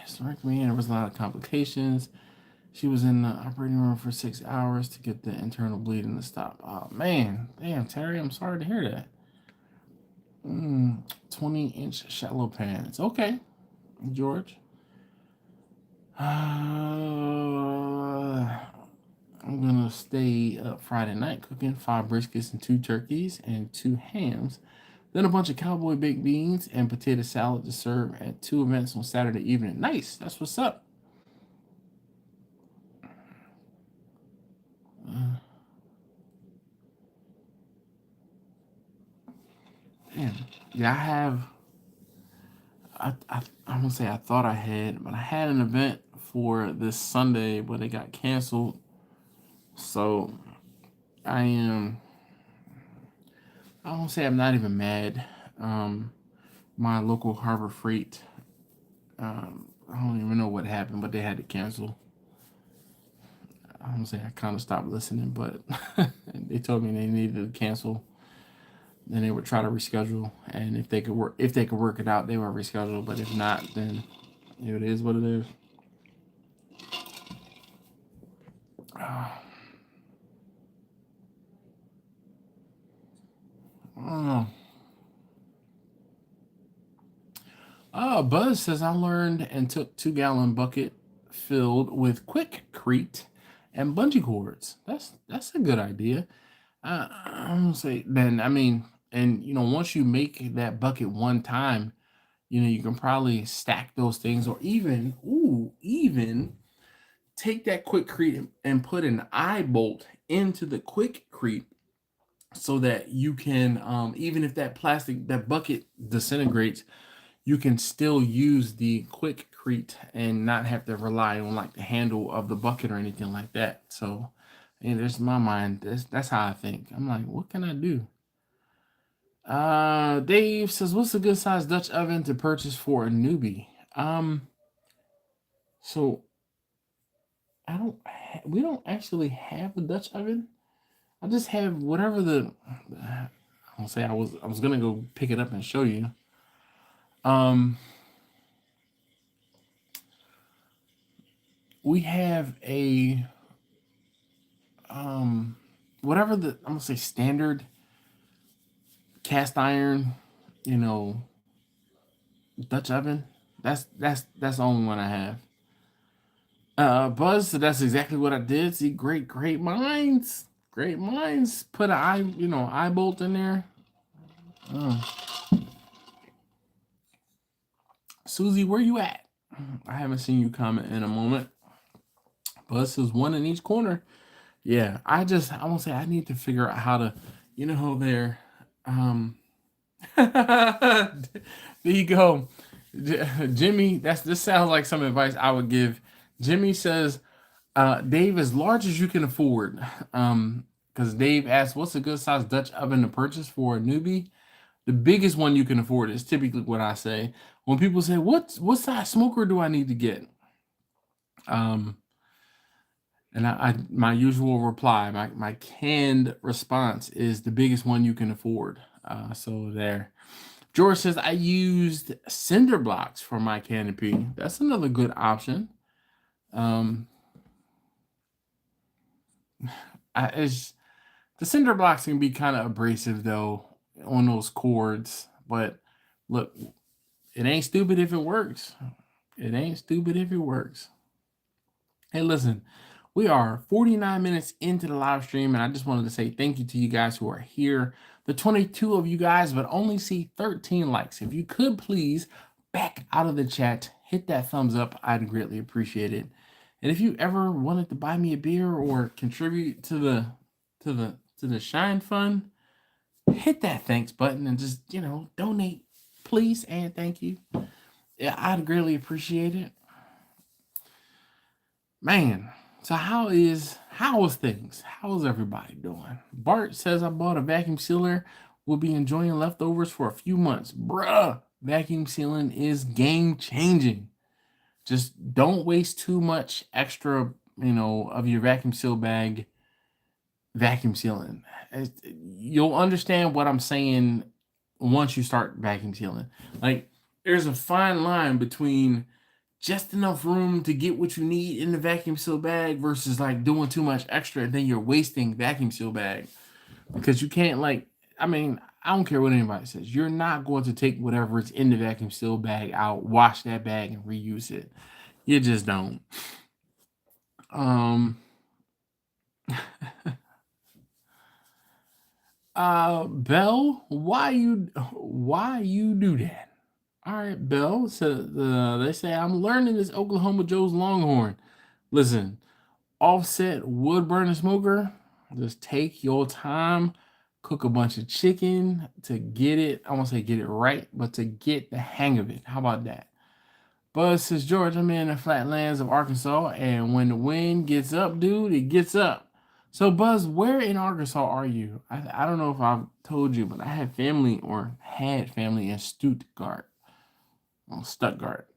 Historically, there was a lot of complications. She was in the operating room for 6 hours to get the internal bleeding to stop. Oh man, damn Terry, I'm sorry to hear that. 20-inch shallow pans. Okay, George. I'm gonna stay up Friday night cooking 5 briskets and 2 turkeys and 2 hams. Then a bunch of cowboy baked beans and potato salad to serve at 2 events on Saturday evening. Nice, that's what's up. Damn. Yeah, I have. I'm gonna say I thought I had, but I had an event for this Sunday, but it got canceled. So I am. I won't say I'm not even mad. My local Harbor Freight. I don't even know what happened, but they had to cancel. I don't say I kind of stopped listening, but they told me they needed to cancel. Then they would try to reschedule, and if they could work it out, they would reschedule. But if not, then it is what it is. Buzz says I learned and took 2-gallon bucket filled with Quickcrete and bungee cords. That's a good idea. I'm gonna say then. I mean, and once you make that bucket one time, you can probably stack those things, or even take that Quickcrete and put an eye bolt into the Quickcrete so that you can, even if that bucket disintegrates, you can still use the Quickcrete and not have to rely on like the handle of the bucket or anything like that. So, there's my mind. That's how I think. I'm like, what can I do? Dave says, what's a good size Dutch oven to purchase for a newbie? So we don't actually have a Dutch oven. I just have whatever I'll say I was gonna go pick it up and show you. We have a whatever I'm gonna say standard cast iron, Dutch oven. That's the only one I have. Buzz, so that's exactly what I did. See, great minds. Great minds. Put an eye bolt in there. Susie, where you at? I haven't seen you comment in a moment. Buzz says 1 in each corner. Yeah, I won't say I need to figure out how to, there. There you go. Jimmy, this sounds like some advice I would give. Jimmy says, Dave, as large as you can afford. Because Dave asked, what's a good size Dutch oven to purchase for a newbie? The biggest one you can afford is typically what I say. When people say, what size smoker do I need to get? And my usual reply, my canned response is the biggest one you can afford. So there. George says, I used cinder blocks for my canopy. That's another good option. The cinder blocks can be kind of abrasive though on those cords, but look, it ain't stupid if it works. It ain't stupid if it works. Hey, listen, We are 49 minutes into the live stream, and I just wanted to say thank you to you guys who are here. The 22 of you guys, but only see 13 likes. If you could please back out of the chat, hit that thumbs up. I'd greatly appreciate it. And if you ever wanted to buy me a beer or contribute to the Shine Fund, hit that thanks button and just, donate, please, and thank you. Yeah, I'd greatly appreciate it. Man, so how is things? How is everybody doing? Bart says I bought a vacuum sealer. We'll be enjoying leftovers for a few months. Bruh, vacuum sealing is game changing. Just don't waste too much extra, of your vacuum seal bag vacuum sealing. You'll understand what I'm saying once you start vacuum sealing. Like, there's a fine line between just enough room to get what you need in the vacuum seal bag versus like doing too much extra and then you're wasting vacuum seal bag. Because you can't I don't care what anybody says. You're not going to take whatever is in the vacuum seal bag out, wash that bag, and reuse it. You just don't. Bell, why you do that? All right, Bell. So they say I'm learning this Oklahoma Joe's Longhorn. Listen, offset wood burning smoker. Just take your time, cook a bunch of chicken to get it. I won't say get it right, but to get the hang of it. How about that? Buzz says, George, I'm in the flatlands of Arkansas, and when the wind gets up, dude, it gets up. So, Buzz, where in Arkansas are you? I don't know if I've told you, but I had family in Stuttgart. Well, Stuttgart.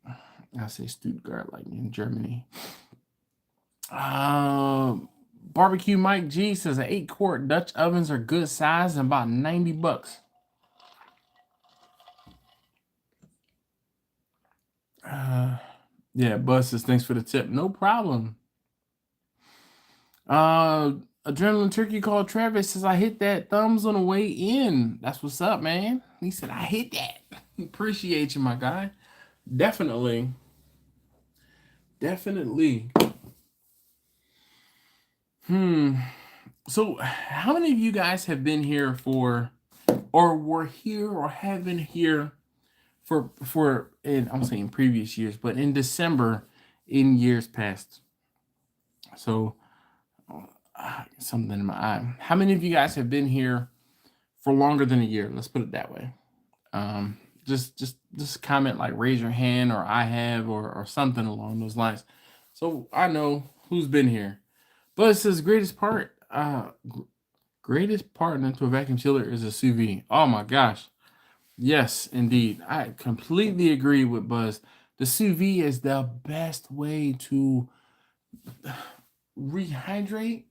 I say Stuttgart, like in Germany. Barbecue Mike G says 8-quart Dutch ovens are good size and about $90. Yeah, Buzz says thanks for the tip. No problem. Adrenaline Turkey called Travis says I hit that thumbs on the way in. That's what's up, man. He said I hit that. Appreciate you, my guy. Definitely. So how many of you guys have been here or were here or have been here for I'm saying previous years, but in December in years past? So something in my eye. How many of you guys have been here for longer than a year? Let's put it that way. Just comment, like raise your hand, or I have, or something along those lines, so I know who's been here. But it says greatest part into a vacuum sealer is a sous vide. Oh my gosh, yes, indeed, I completely agree with Buzz. The sous vide is the best way to rehydrate.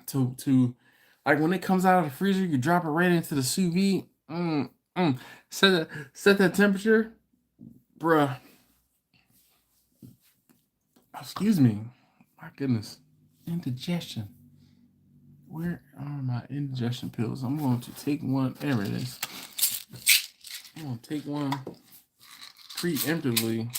To like when it comes out of the freezer, you drop it right into the sous vide. Set that temperature, bruh. Excuse me. My goodness. Indigestion. Where are my indigestion pills? I'm going to take one. There it is. I'm going to take one preemptively.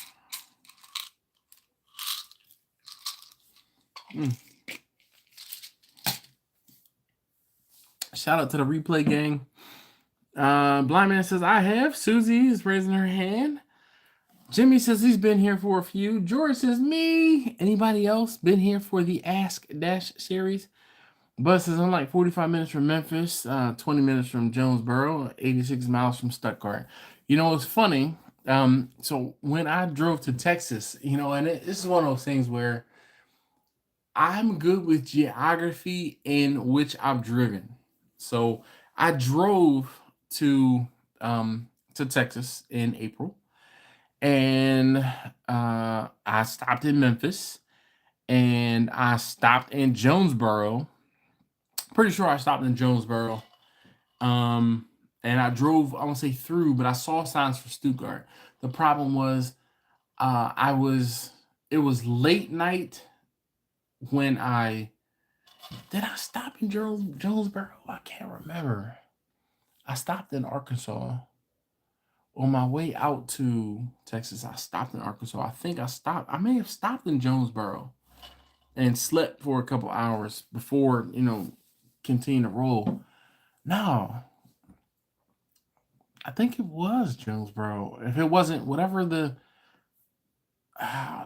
Shout out to the replay gang. Blind Man says, I have. Susie is raising her hand. Jimmy says he's been here for a few. George says, me. Anybody else been here for the Ask Dash series? Bus says, I'm like 45 minutes from Memphis, 20 minutes from Jonesboro, 86 miles from Stuttgart. It's funny. So when I drove to Texas, and this is one of those things where I'm good with geography in which I've driven. So I drove to Texas in April, and I stopped in Memphis, and I stopped in Jonesboro. Pretty sure I stopped in Jonesboro, and I drove, I won't say through, but I saw signs for Stuttgart. The problem was, it was late night when did I stop in Jonesboro? I can't remember. I stopped in Arkansas. On my way out to Texas, I stopped in Arkansas. I think I may have stopped in Jonesboro. and slept for a couple hours before, continue to roll. No, I think it was Jonesboro. If it wasn't, whatever the,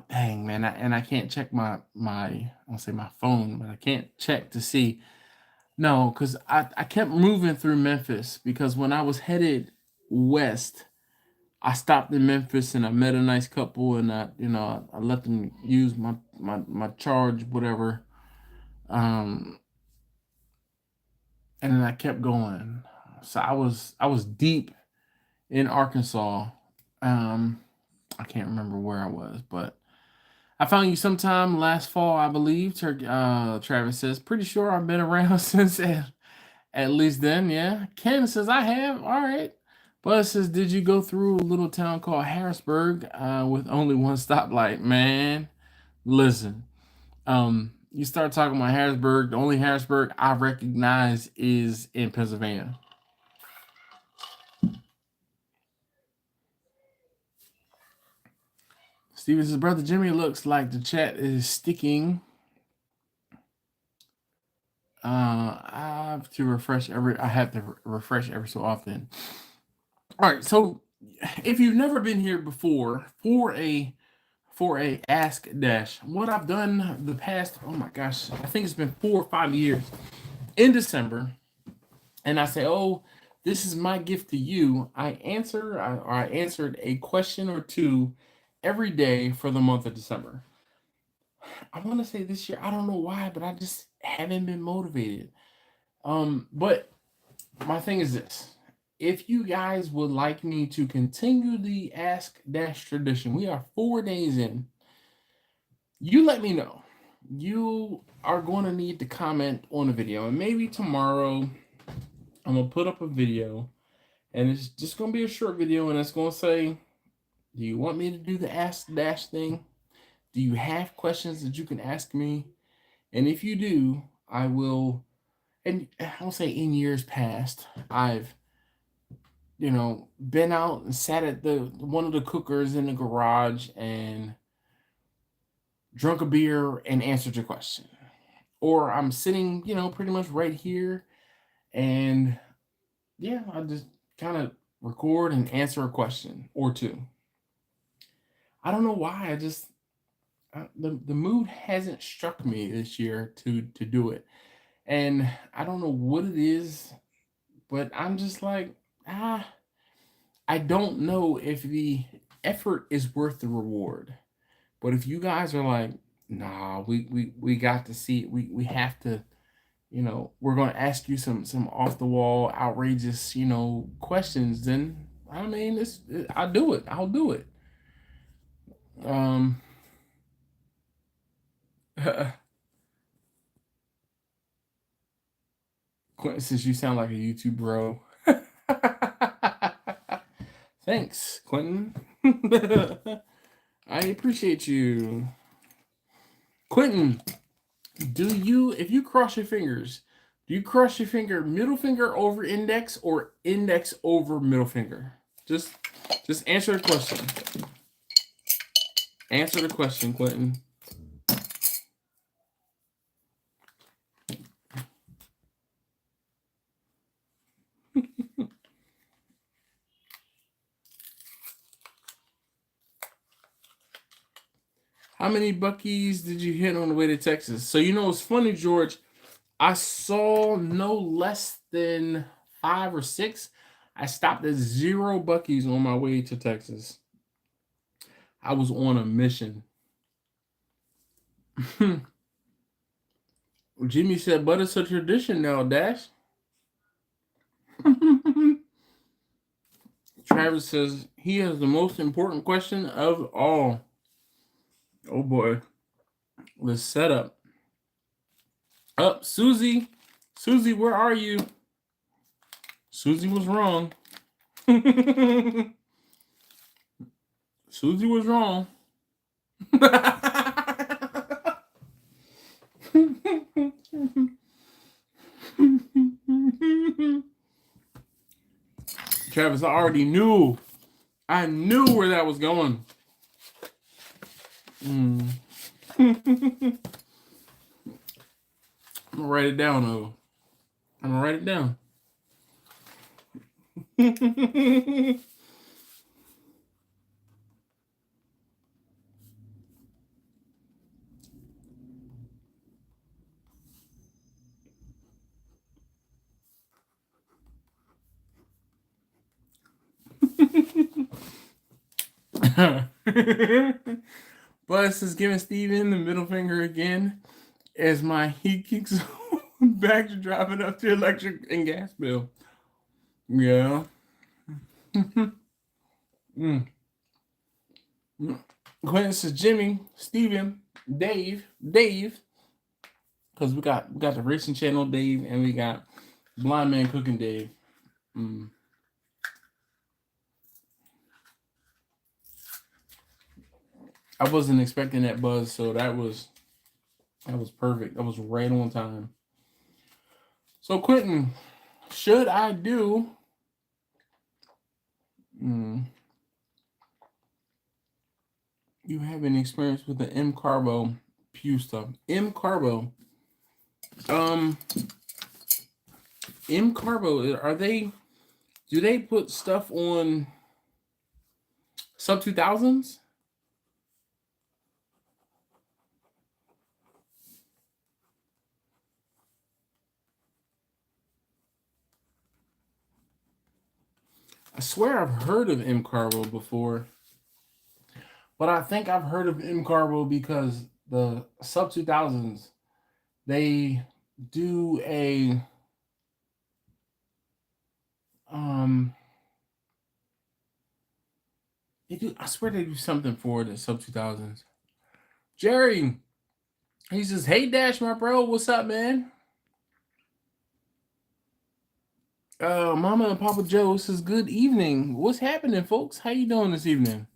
dang man, I can't check my I won't say my phone, but I can't check to see. No, because I kept moving through Memphis because when I was headed west, I stopped in Memphis and I met a nice couple and I let them use my charge, whatever. Um, and then I kept going. So I was deep in Arkansas. I can't remember where I was, but I found you sometime last fall, I believe. Travis says, pretty sure I've been around since at least then, yeah. Ken says, I have. All right. Buzz says, did you go through a little town called Harrisburg with only one stoplight? Man, listen. You start talking about Harrisburg. The only Harrisburg I recognize is in Pennsylvania. Steven says, Brother Jimmy, looks like the chat is sticking. I have to refresh every so often. All right, so if you've never been here before for a Ask Dash, what I've done the past, oh my gosh, I think it's been 4 or 5 years in December, and I say, oh, this is my gift to you. I answered a question or two every day for the month of December. I want to say this year, I don't know why, but I just haven't been motivated. But my thing is this. If you guys would like me to continue the Ask Dash tradition, we are 4 days in. You let me know. You are going to need to comment on the video. And maybe tomorrow I'm going to put up a video. And it's just going to be a short video. And it's going to say, do you want me to do the Ask Dash thing? Do you have questions that you can ask me? And if you do, I will. And I'll say in years past, I've been out and sat at one of the cookers in the garage and drunk a beer and answered your question. Or I'm sitting, pretty much right here and I just kind of record and answer a question or two. I don't know why. I just the mood hasn't struck me this year to do it. And I don't know what it is, but I'm just like, I don't know if the effort is worth the reward. But if you guys are like, nah, we got to see it. We have to, we're going to ask you some off the wall, outrageous, questions. Then, I mean, I'll do it. I'll do it. Quentin says you sound like a YouTube bro. Thanks, Quentin. I appreciate you. Quentin, if you cross your fingers, do you cross your middle finger over index or index over middle finger? Just answer the question. Answer the question, Quentin. How many Buc-ee's did you hit on the way to Texas? So it's funny, George. I saw no less than 5 or 6. I stopped at 0 Buc-ee's on my way to Texas. I was on a mission. Jimmy said, but it's a tradition now, Dash. Travis says, he has the most important question of all. Oh boy. The setup. Susie. Susie, where are you? Susie was wrong. Susie was wrong. Travis, I already knew. I knew where that was going. I'm gonna write it down though. I'm gonna write it down. Bus is giving Steven the middle finger again as my heat kicks back to driving up the electric and gas bill. Yeah. Quentin says Jimmy, Steven, Dave, because we got the racing channel Dave and we got blind man cooking Dave. I wasn't expecting that buzz, so that was perfect. That was right on time. So Quentin, should I do you have any experience with the M Carbo Pew stuff? M Carbo. M Carbo, do they put stuff on Sub 2000s? I swear I've heard of M Carbo before. But I think I've heard of M Carbo because the Sub 2000s, they do a I swear they do something for the Sub 2000s. Jerry, he says, "Hey Dash, my bro, what's up, man?" Mama and Papa Joe says, "Good evening. What's happening, folks? How you doing this evening?"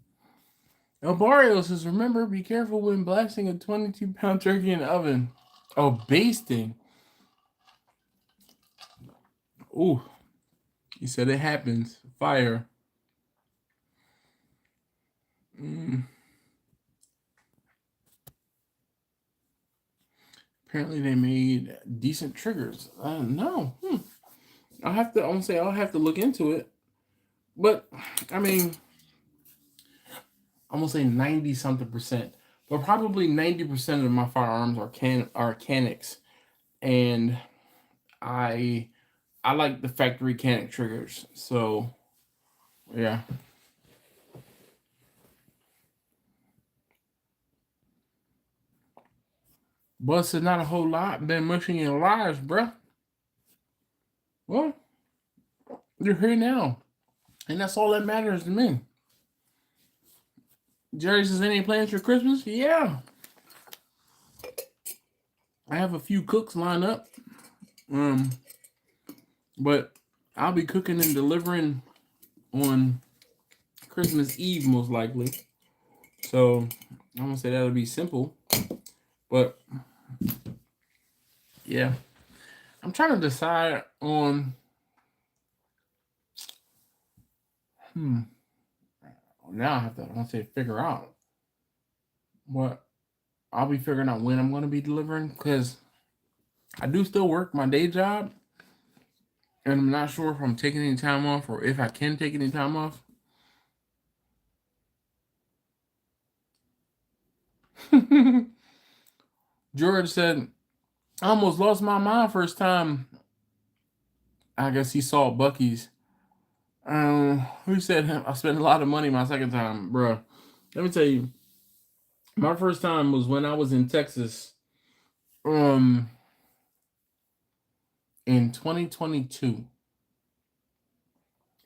El Barrio says, "Remember, be careful when blasting a 22-pound turkey in the oven." Oh, basting. Ooh. He said it happens. Fire. Apparently they made decent triggers. No. I'll have to look into it. But I mean, I'm gonna say 90-something%. But probably 90% of my firearms are Canics. And I like the factory Canic triggers. So yeah. Busted not a whole lot. Been mushing your lives, bruh. Well, you're here now. And that's all that matters to me. Jerry says, "Any plans for Christmas?" Yeah. I have a few cooks lined up. But I'll be cooking and delivering on Christmas Eve, most likely. So I'm gonna say that'll be simple. But yeah. I'm trying to decide on now I want to figure out what I'll be figuring out when I'm going to be delivering, because I do still work my day job and I'm not sure if I'm taking any time off or if I can take any time off. George said, "I almost lost my mind first time I guess he saw Buc-ee's." Who said I spent a lot of money my second time, bro? Let me tell you, my first time was when I was in Texas, in 2022,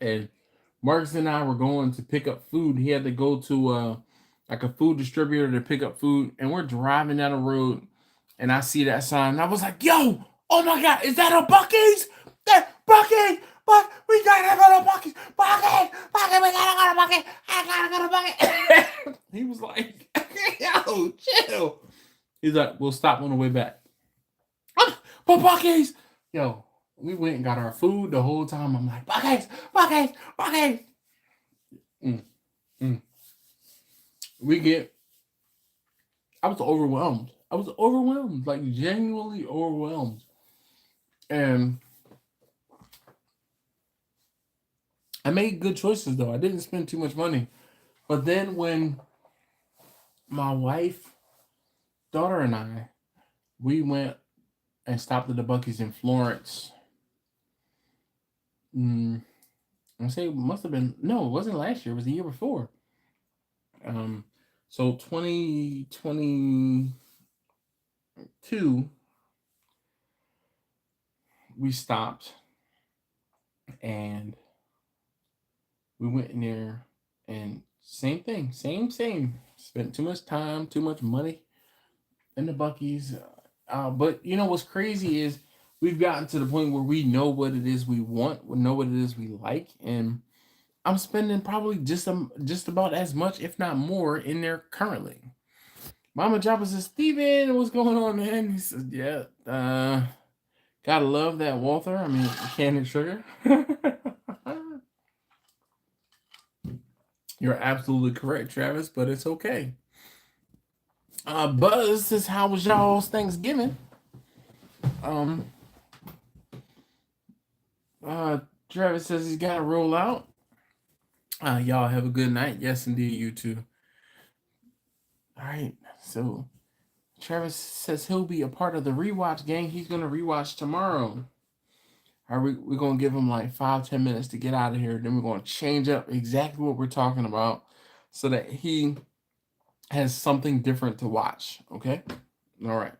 and Marcus and I were going to pick up food. He had to go to like a food distributor to pick up food, and we're driving down the road, and I see that sign, and I was like, "Yo, oh my God, is that a Buc-ee's? That Buc-ee's! But we gotta go to Buc-ee's! Buc-ee's! We gotta go to Buc-ee's! I gotta go to Buc-ee's!" He was like, "Yo, chill." He's like, "We'll stop on the way back." But Buc-ee's! Yo, we went and got our food the whole time. I'm like, "Buc-ee's! Buc-ee's! Buc-ee's!" I was overwhelmed. I was overwhelmed, like genuinely overwhelmed. And I made good choices though. I didn't spend too much money. But then when my wife, daughter, and we went and stopped at the Buc-ee's in Florence. I say it must have been, no, it wasn't last year. It was the year before. So 2022, we stopped and we went in there and same thing, same. Spent too much time, too much money in the Buc-ee's. But you know what's crazy is we've gotten to the point where we know what it is we want, we know what it is we like, and I'm spending probably just about as much, if not more, in there currently. Mama Joppa says, Steven, what's going on, man? He says, yeah, gotta love that Walther. I mean, candy sugar. You're absolutely correct, Travis, but it's okay. Buzz says, how was y'all's Thanksgiving? Travis says he's got to roll out. Y'all have a good night. Yes, indeed, you too. All right, so Travis says he'll be a part of the rewatch gang. He's going to rewatch tomorrow. All right, we're going to give him like 5-10 minutes to get out of here. Then we're going to change up exactly what we're talking about so that he has something different to watch. Okay? All right.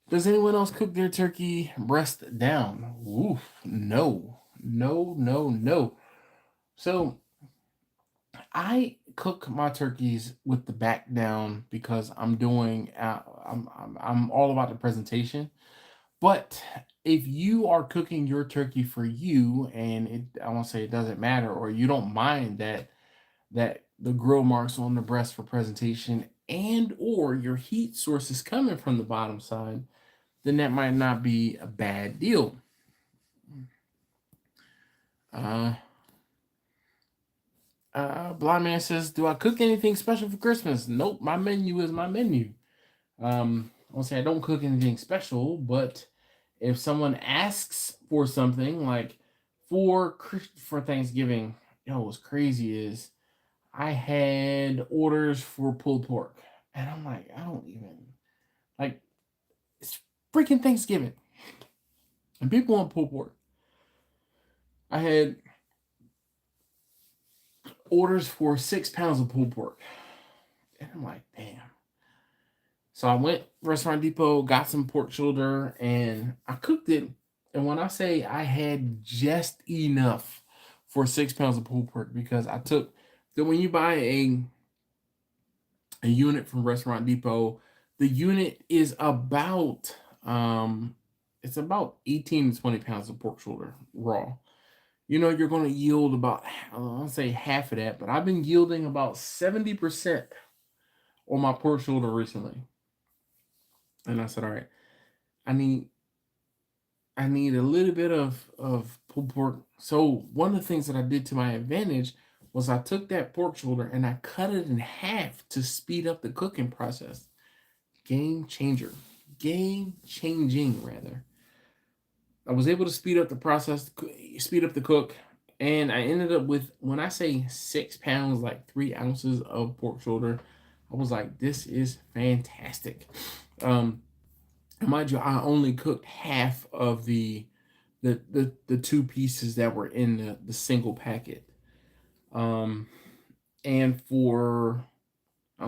Does anyone else cook their turkey breast down? Oof, no. So I cook my turkeys with the back down because I'm doing. I'm all about the presentation. But if you are cooking your turkey for you, and I won't say it doesn't matter, or you don't mind that the grill marks on the breast for presentation, and or your heat source is coming from the bottom side, then that might not be a bad deal. Blind Man says, do I cook anything special for Christmas? Nope, my menu is my menu. I'll say I don't cook anything special, but if someone asks for something like for Thanksgiving, what's crazy is I had orders for pulled pork, and I'm like, I don't even like, it's freaking Thanksgiving, and people want pulled pork. I had orders for 6 pounds of pulled pork, and I'm like, damn. So I went Restaurant Depot, got some pork shoulder, and I cooked it. And when I say I had just enough for 6 pounds of pulled pork, because I took that when you buy a unit from Restaurant Depot, the unit is about it's about 18 to 20 pounds of pork shoulder raw. You're going to yield about, I'll say half of that, but I've been yielding about 70% on my pork shoulder recently. And I said, all right, I need a little bit of pulled pork. So one of the things that I did to my advantage was I took that pork shoulder and I cut it in half to speed up the cooking process. Game changer. Game changing, rather. I was able to speed up the process, speed up the cook, and I ended up with, when I say 6 pounds, like 3 ounces of pork shoulder, I was like, this is fantastic. Mind you, I only cooked half of the 2 pieces that were in the single packet. And I'll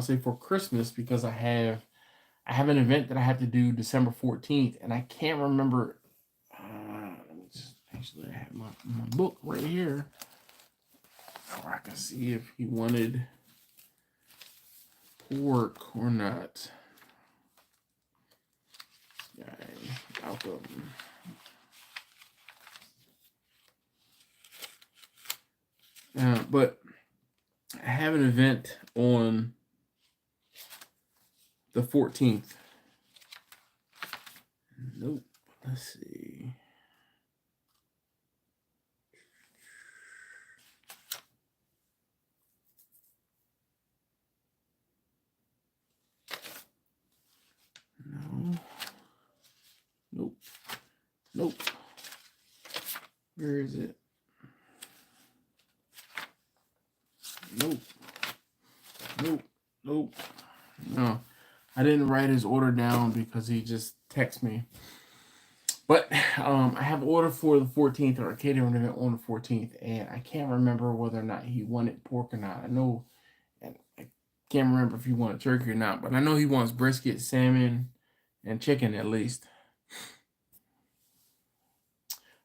say for Christmas, because I have an event that I have to do December 14th, and I can't remember. Let me just, actually, I have my book right here, where I can see if he wanted pork or not. But I have an event on the 14th. Nope. Let's see. Nope. Where is it? Nope. Nope. Nope. No. I didn't write his order down because he just texted me. But I have an order for the 14th, or Arcadia event on the 14th, and I can't remember whether or not he wanted pork or not. I know, and I can't remember if he wanted turkey or not, but I know he wants brisket, salmon, and chicken at least.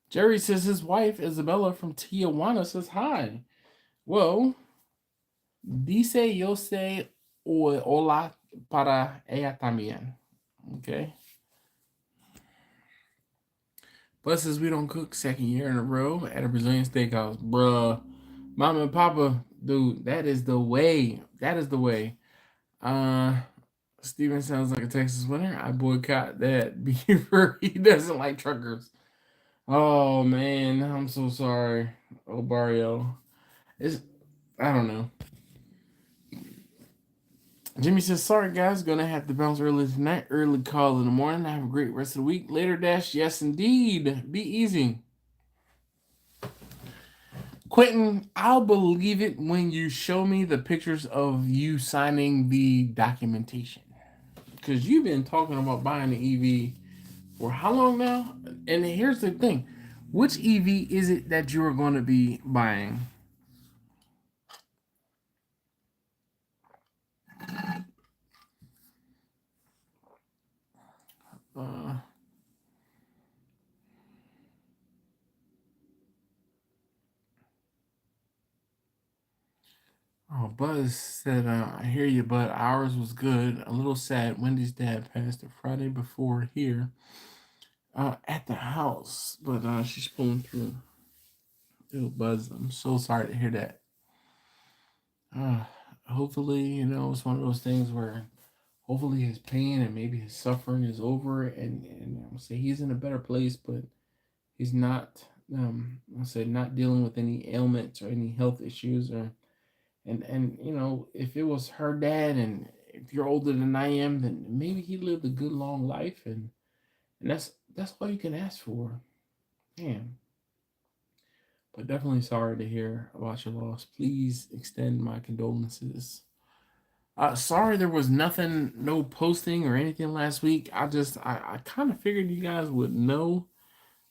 Jerry says his wife, Isabella from Tijuana, says hi. Well, dice yo sé hola para ella también. Okay. Plus, says we don't cook second year in a row at a Brazilian steakhouse. Bruh. Mama and Papa, dude, that is the way. That is the way. Steven sounds like a Texas winter. I boycott that beaver. He doesn't like truckers. Oh man, I'm so sorry. Oh Barrio. I don't know. Jimmy says, sorry guys, gonna have to bounce early tonight. Early call in the morning. Have a great rest of the week. Later dash, yes indeed. Be easy. Quentin, I'll believe it when you show me the pictures of you signing the documentation. Because you've been talking about buying the EV for how long now? And here's the thing. Which EV is it that you're going to be buying? Buzz said, I hear you, but ours was good. A little sad. Wendy's dad passed the Friday before here at the house, but she's pulling through. Ew, Buzz, I'm so sorry to hear that. Hopefully, it's one of those things where hopefully his pain and maybe his suffering is over, and I'll say he's in a better place, but he's not, I'll say, not dealing with any ailments or any health issues and if it was her dad, and if you're older than I am, then maybe he lived a good long life, and that's all you can ask for, man. But definitely sorry to hear about your loss. Please extend my condolences. Sorry there was nothing, no posting or anything last week. I kind of figured you guys would know,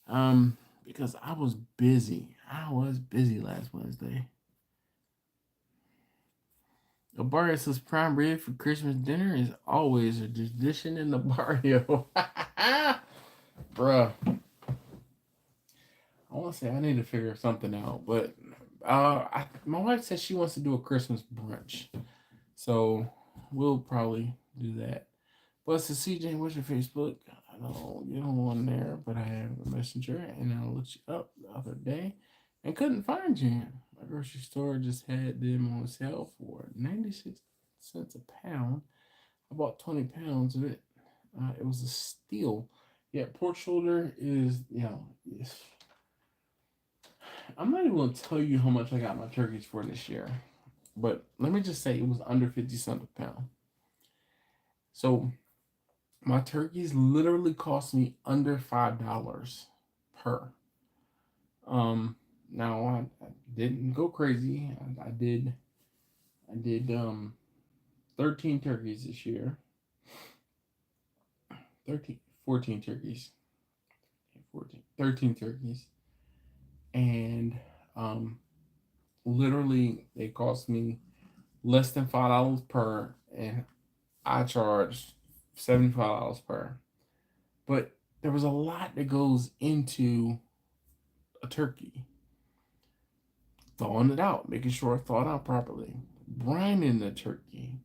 because I was busy. I was busy last Wednesday. A barrio says prime rib for Christmas dinner is always a tradition in the barrio. Bruh. I want to say I need to figure something out, but my wife says she wants to do a Christmas brunch, so we'll probably do that. But to CJ, what's your Facebook? I know you don't want there, but I have a messenger, and I looked you up the other day and couldn't find you. My grocery store just had them on sale for 96 cents a pound. I bought 20 pounds of it. It was a steal. Yeah, pork shoulder is, I'm not even going to tell you how much I got my turkeys for this year, but let me just say it was under 50 cents a pound. So my turkeys literally cost me under $5 per. Now I didn't go crazy. I did 13 turkeys this year. 14 turkeys. 13 turkeys. And literally they cost me less than $5 per, and I charged $75 per. But there was a lot that goes into a turkey. Thawing it out, making sure it's thawed out properly, brining the turkey,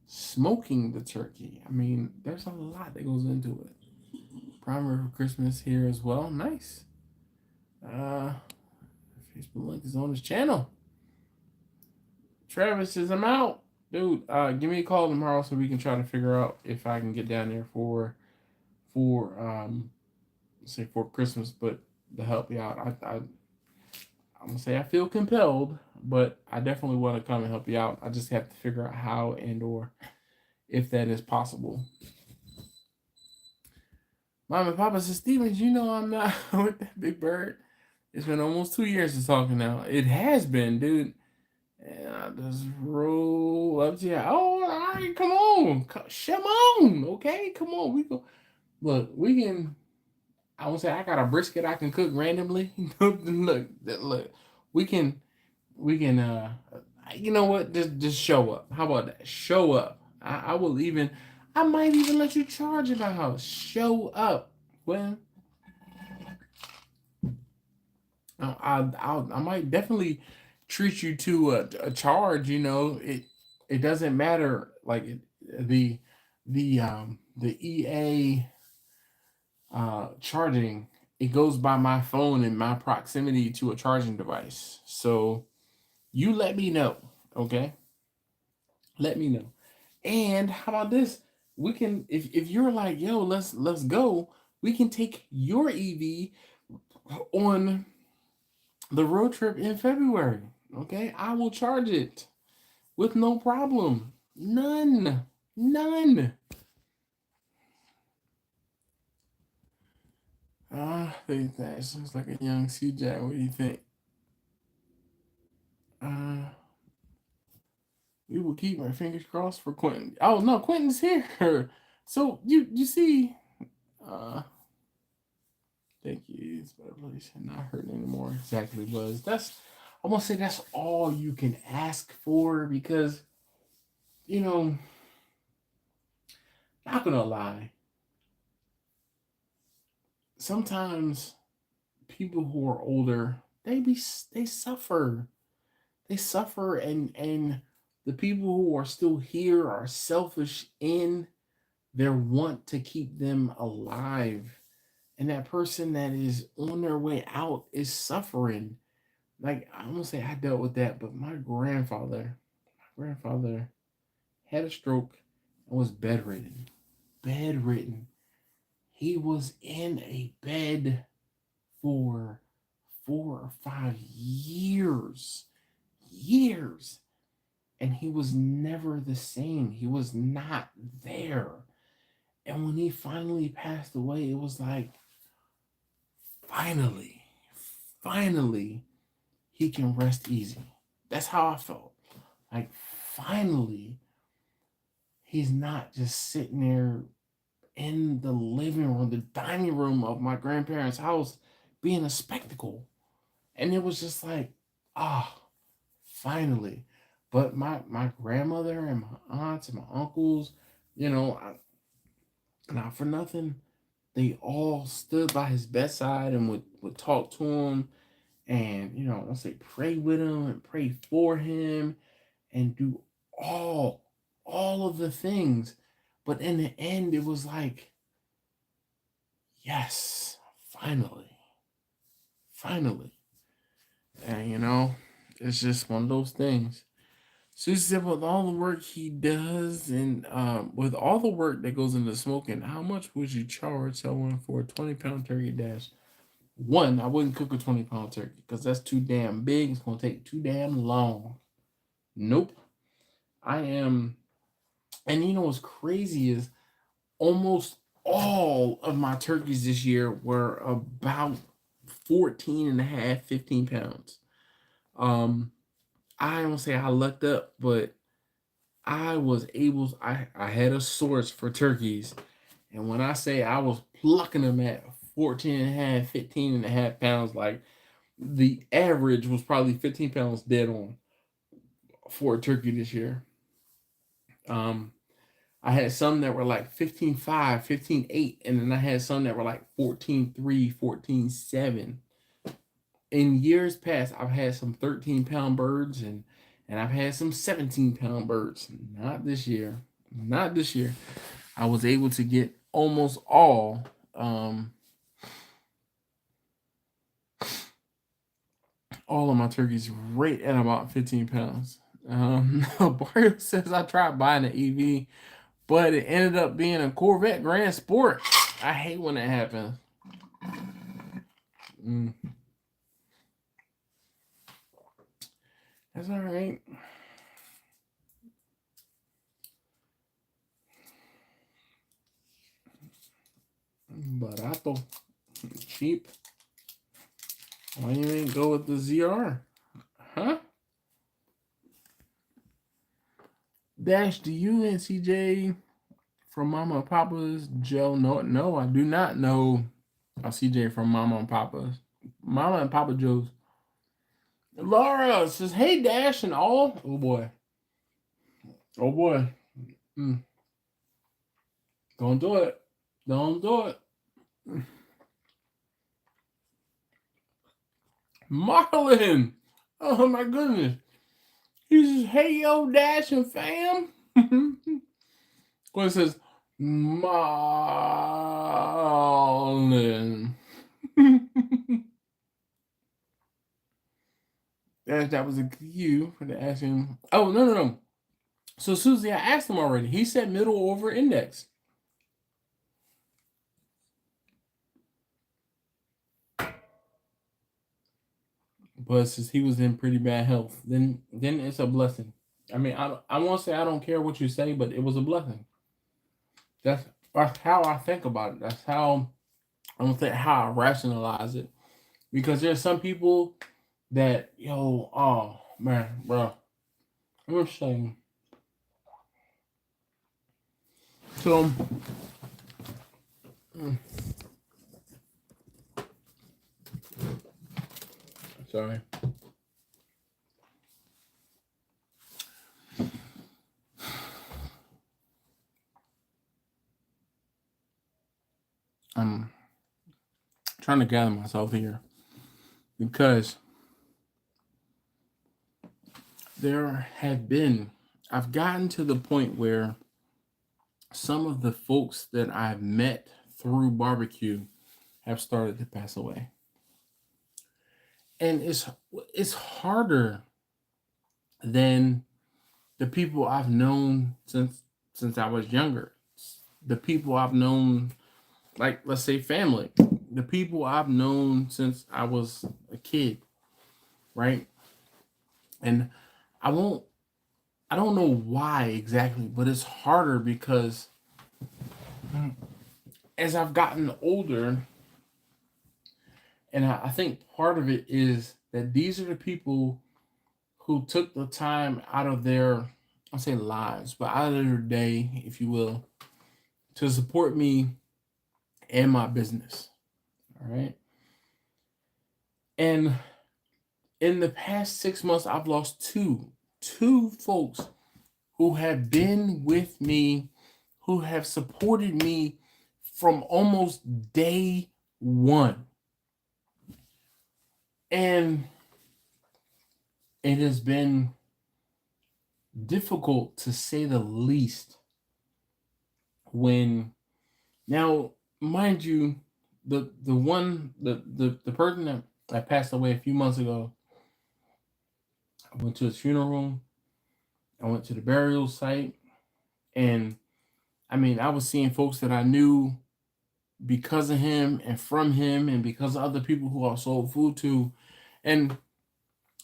smoking the turkey. I mean, there's a lot that goes into it. Primer for Christmas here as well. Nice. Facebook link is on his channel. Travis says, I'm out. Dude, give me a call tomorrow so we can try to figure out if I can get down there for Christmas, but to help you out. I'm gonna say I feel compelled, but I definitely want to come and help you out. I just have to figure out how and or if that is possible. Mom and Papa said, Stevens, you know I'm not with that big bird. It's been almost 2 years since talking now. It has been, dude. And I just roll up to you. Oh, all right, come on. Come on, okay? Come on. We go. Look, we can. I won't say I got a brisket I can cook randomly. Look. We can. We can. You know what? Just show up. How about that? Show up. I will even. I might even let you charge in my house. Show up. Well, I might definitely treat you to a charge. You know, it doesn't matter. Like the EA charging, it goes by my phone and my proximity to a charging device. So you let me know, okay? Let me know. And how about this? We can, if you're like, yo, let's go. We can take your EV on the road trip in February. Okay, I will charge it with no problem. None. None. That sounds like a young CJ. What do you think? Uh, we will keep our fingers crossed for Quentin. Oh no, Quentin's here. So you see, uh, thank you. It's better place. Not hurting anymore. Exactly was. I want to say that's all you can ask for because you know, not gonna lie. Sometimes people who are older they suffer. They suffer, and the people who are still here are selfish in their want to keep them alive, and that person that is on their way out is suffering. Like I'm gonna say I dealt with that, but my grandfather had a stroke and was bedridden. Bedridden. He was in a bed for 4 or 5 years. Years. And he was never the same. He was not there. And when he finally passed away, it was like, finally, finally, he can rest easy. That's how I felt. Like, finally, he's not just sitting there in the living room, the dining room of my grandparents' house, being a spectacle. And it was just like, ah, finally. But my grandmother and my aunts and my uncles, you know, not for nothing, they all stood by his bedside and would talk to him and, you know, I'll say pray with him and pray for him and do all all of the things. But in the end, it was like, yes, finally, finally. And you know, it's just one of those things. So he said, with all the work he does, and with all the work that goes into smoking, how much would you charge someone for a 20-pound turkey dash? One, I wouldn't cook a 20-pound turkey because that's too damn big. It's gonna take too damn long. Nope. I am, and you know what's crazy is almost all of my turkeys this year were about 14 and a half, 15 pounds. I don't say I lucked up, but I had a source for turkeys. And when I say I was plucking them at 14 and a half, 15 and a half pounds, like the average was probably 15 pounds dead on for a turkey this year. Um, I had some that were like 15.5, 15.8, and then I had some that were like 14.3, 14.7. In years past, I've had some 13-pound birds and I've had some 17-pound birds. Not this year. Not this year. I was able to get almost all of my turkeys right at about 15 pounds. Barrio says I tried buying an EV, but it ended up being a Corvette Grand Sport. I hate when that happens. That's all right. But Presto. Cheap. Why you ain't go with the ZR? Huh? Dash, do you and CJ from Mama and Papa's Joe? No, I do not know a CJ from Mama and Papa's. Mama and Papa Joe's. Laura says, hey, Dash and all. Oh, boy. Oh, boy. Don't do it. Don't do it. Marlon. Oh, my goodness. He says, hey, yo, Dash and fam. When it says, Marlon. That was a cue for the asking. Oh, no. So, Susie, I asked him already. He said middle over index. But since he was in pretty bad health, then it's a blessing. I mean, I won't say I don't care what you say, but it was a blessing. That's how I think about it. That's how I rationalize it. Because there's some people that, oh man, bro. I'm just saying. So, sorry. I'm trying to gather myself here because I've gotten to the point where some of the folks that I've met through barbecue have started to pass away. And it's harder than the people I've known since I was younger. The people I've known, like, let's say family. The people I've known since I was a kid, right? And I don't know why exactly, but it's harder because as I've gotten older, and I think part of it is that these are the people who took the time out of their, I'll say lives, but out of their day, if you will, to support me and my business. All right. And in the past 6 months, I've lost two folks who have been with me, who have supported me from almost day one. And it has been difficult to say the least when, now, mind you, the person that passed away a few months ago, I went to his funeral, I went to the burial site, and I mean, I was seeing folks that I knew because of him and from him and because of other people who I sold food to. And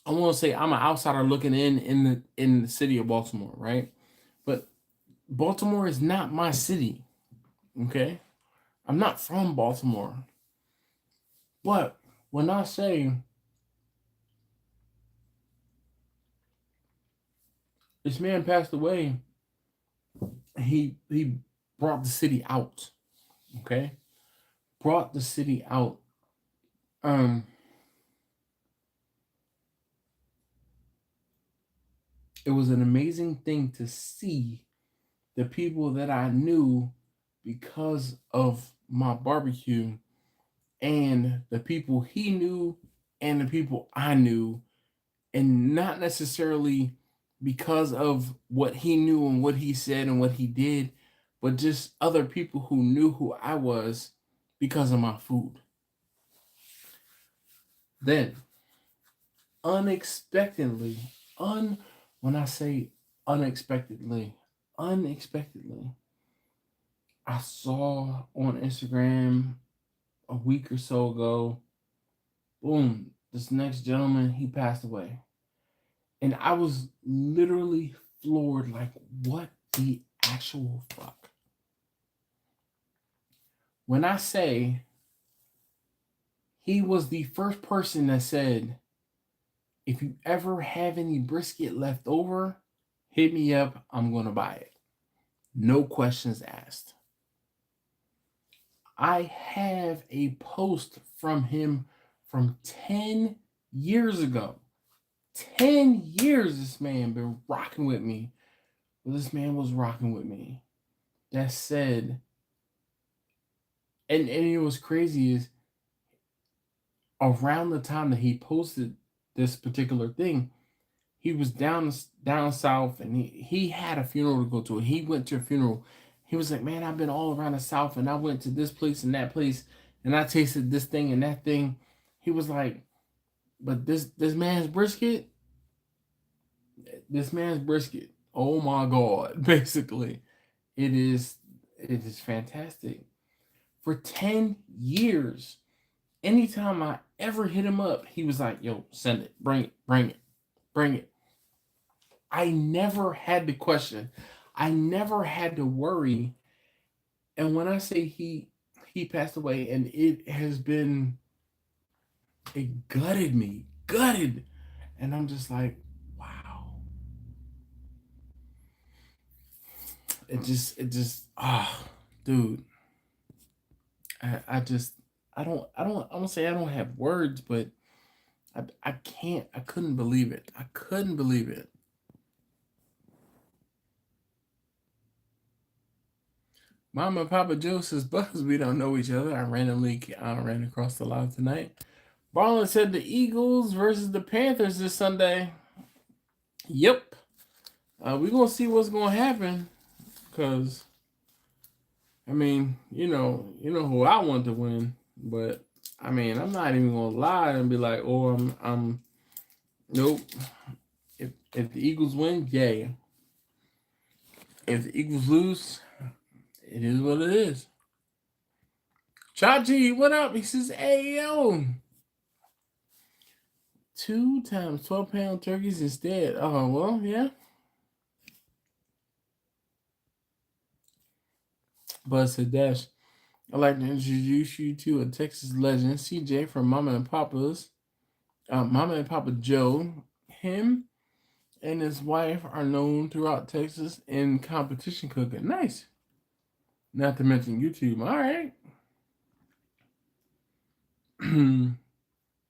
I want to say I'm an outsider looking in the city of Baltimore, right? But Baltimore is not my city, okay? I'm not from Baltimore. But when I say this man passed away, he brought the city out, okay? Brought the city out. It was an amazing thing to see the people that I knew because of my barbecue and the people he knew and the people I knew, and not necessarily because of what he knew and what he said and what he did, but just other people who knew who I was because of my food. Then, unexpectedly, when I say unexpectedly, I saw on Instagram a week or so ago, boom, this next gentleman, he passed away. And I was literally floored, like, what the actual fuck? When I say He was the first person that said, if you ever have any brisket left over, hit me up. I'm going to buy it. No questions asked. I have a post from him from 10 years ago. 10 years this man been rocking with me. Well, this man was rocking with me. That said, and it was crazy is around the time that he posted this particular thing, he was down south and he had a funeral to go to. He went to a funeral. He was like, man, I've been all around the south and I went to this place and that place and I tasted this thing and that thing. He was like, but this man's brisket, oh my God, basically, it is fantastic. For 10 years, anytime I ever hit him up, he was like, yo, send it, bring it. I never had to question. I never had to worry. And when I say he passed away, and it has been, it gutted me. And I'm just like, wow. It just, dude. I don't say I don't have words, but I couldn't believe it. I couldn't believe it. Mama and Papa Joe says, Buzz, we don't know each other. I randomly ran across the live tonight. Barlin said the Eagles versus the Panthers this Sunday. Yep. We're going to see what's going to happen. Because, I mean, you know who I want to win. But, I mean, I'm not even going to lie and be like, oh, I'm nope. If the Eagles win, yay. If the Eagles lose, it is what it is. Chachi, what up? He says, hey, yo. 2 times 12-pound turkeys instead. Oh, well, yeah. Buzz said, Dash, I'd like to introduce you to a Texas legend, CJ from Mama and Papa Joe. Him and his wife are known throughout Texas in competition cooking. Nice. Not to mention YouTube. All right.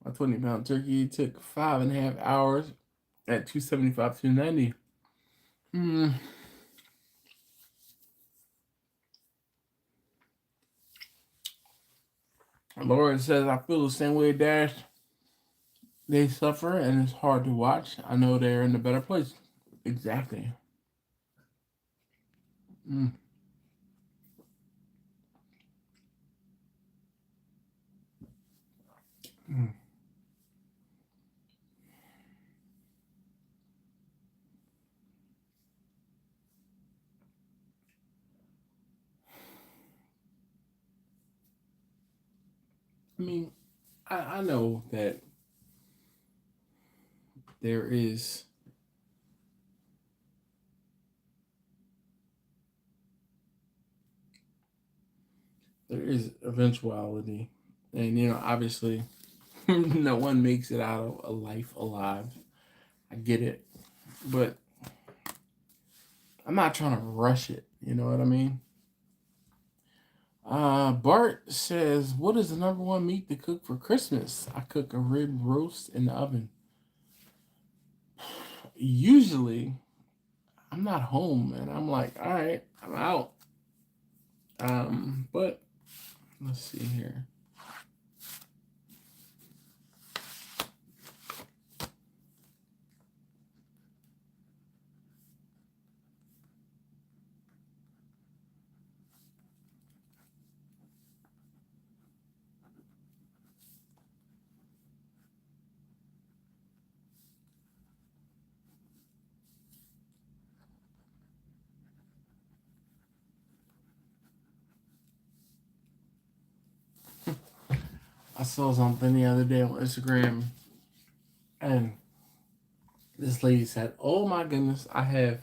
My 20-pound turkey took 5.5 hours at 275, 290. Lauren says, I feel the same way, Dash. They suffer and it's hard to watch. I know they're in a better place. Exactly. I mean, I know that there is eventuality, and obviously no one makes it out of a life alive. I get it, but I'm not trying to rush it. You know what I mean? Bart says, what is the number one meat to cook for Christmas? I cook a rib roast in the oven. Usually, I'm not home, and I'm like, all right, I'm out. But let's see here. I saw something the other day on Instagram, and this lady said, oh my goodness, I have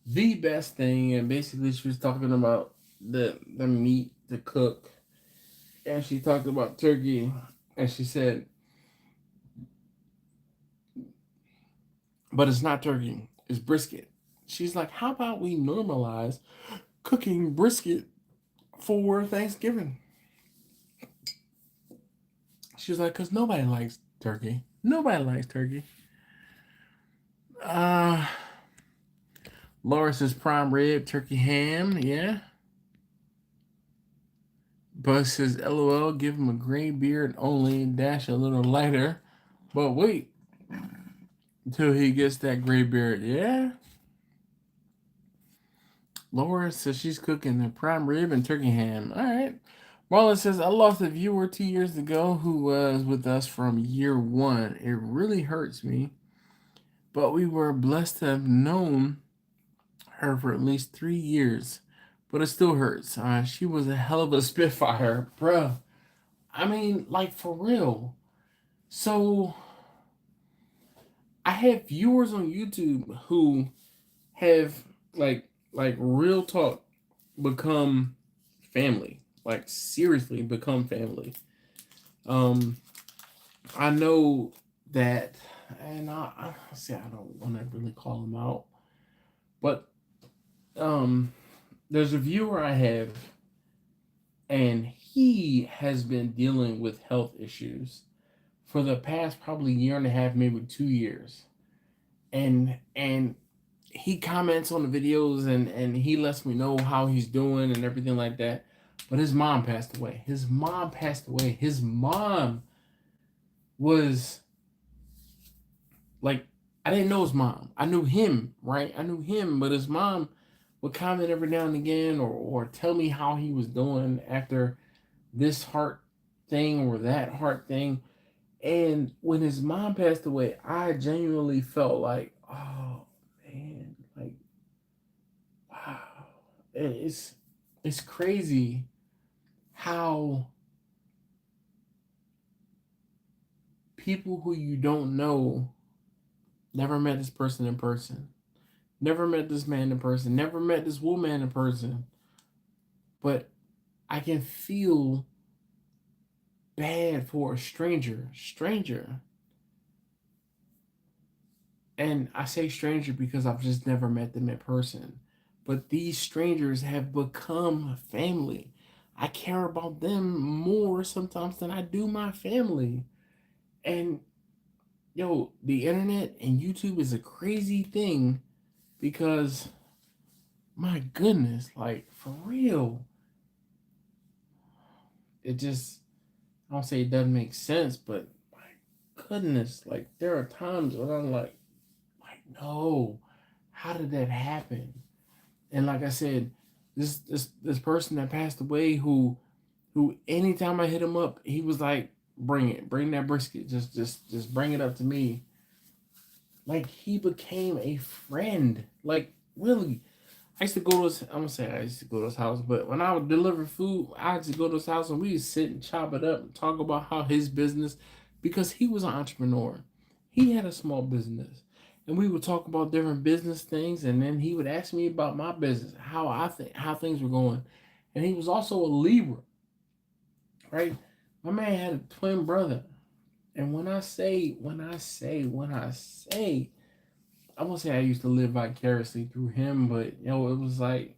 the best thing. And basically she was talking about the meat to cook, and she talked about turkey, And she said, but it's not turkey, it's brisket. She's like, how about we normalize cooking brisket for Thanksgiving? She was like, because nobody likes turkey. Nobody likes turkey. Laura says prime rib, turkey ham, yeah. Buzz says, LOL, give him a gray beard only, dash a little lighter. But wait until he gets that gray beard, yeah. Laura says she's cooking the prime rib and turkey ham. All right. Marlon says, I lost a viewer 2 years ago who was with us from year one. It really hurts me. But we were blessed to have known her for at least 3 years. But it still hurts. She was a hell of a spitfire, bruh. I mean, like, for real. So, I have viewers on YouTube who have, like real talk, become family. Like, seriously, become family. I know that, and I don't want to really call them out, but there's a viewer I have, and he has been dealing with health issues for the past probably year and a half, maybe 2 years, and he comments on the videos and he lets me know how he's doing and everything like that. But his mom passed away. His mom was like, I didn't know his mom. I knew him, right? I knew him, but his mom would comment every now and again or tell me how he was doing after this heart thing or that heart thing. And when his mom passed away, I genuinely felt like, oh man, like, wow. It's crazy how people who you don't know, never met this person in person, never met this man in person, never met this woman in person, but I can feel bad for a stranger. And I say stranger because I've just never met them in person. But these strangers have become family. I care about them more sometimes than I do my family. And yo, the internet and YouTube is a crazy thing because, my goodness, like, for real, it just, I don't say it doesn't make sense, but my goodness, like, there are times when I'm like, no, how did that happen? And like I said, this person that passed away, who anytime I hit him up, he was like, bring that brisket, just bring it up to me. Like, he became a friend. Like, really, I used to go to his, I'm gonna say I used to go to his house, but when I would deliver food, I used to go to his house and we would sit and chop it up and talk about how his business, because he was an entrepreneur. He had a small business. And we would talk about different business things, and then he would ask me about my business, how things were going. And he was also a Libra, right? My man had a twin brother. And when I say, I won't say I used to live vicariously through him, but it was like,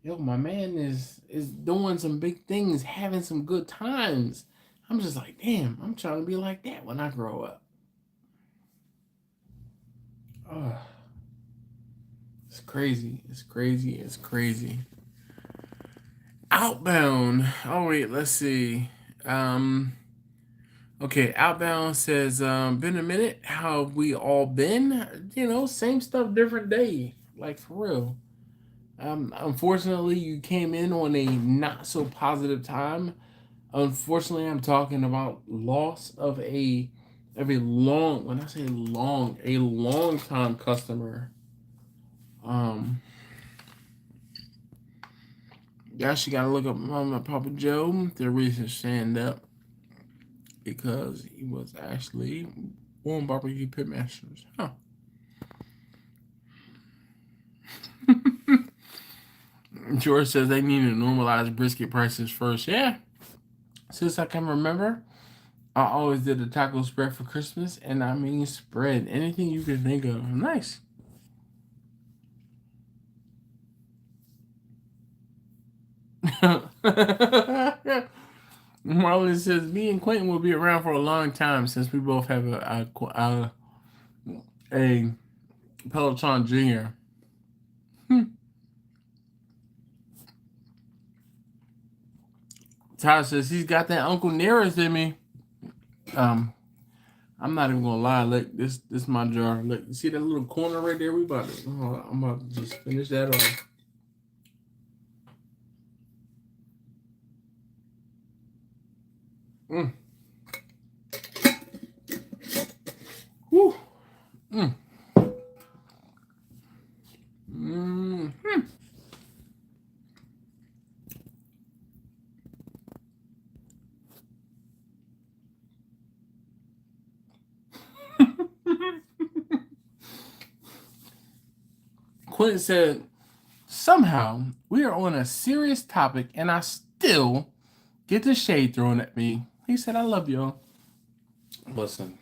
my man is doing some big things, having some good times. I'm just like, damn, I'm trying to be like that when I grow up. Oh, it's crazy. Outbound. Oh wait, let's see. Okay, Outbound says, been a minute. How have we all been? Same stuff, different day. Like, for real. Unfortunately, you came in on a not so positive time. Unfortunately, I'm talking about loss of a long, when I say long, a long time customer. You actually gotta look up Mama Papa Joe to reason stand up, because he was actually one barbecue pitmasters. Huh. George says they need to normalize brisket prices first. Yeah. Since I can remember, I always did a taco spread for Christmas, and I mean spread. Anything you can think of. Nice. Marlon says, me and Quentin will be around for a long time since we both have a Peloton Junior. Tyler says he's got that Uncle Nearest in me. I'm not even gonna lie. Look, this is my jar. Look, you see that little corner right there? I'm about to just finish that off. Woo. Quentin said, somehow we are on a serious topic and I still get the shade thrown at me. He said, I love y'all. Listen,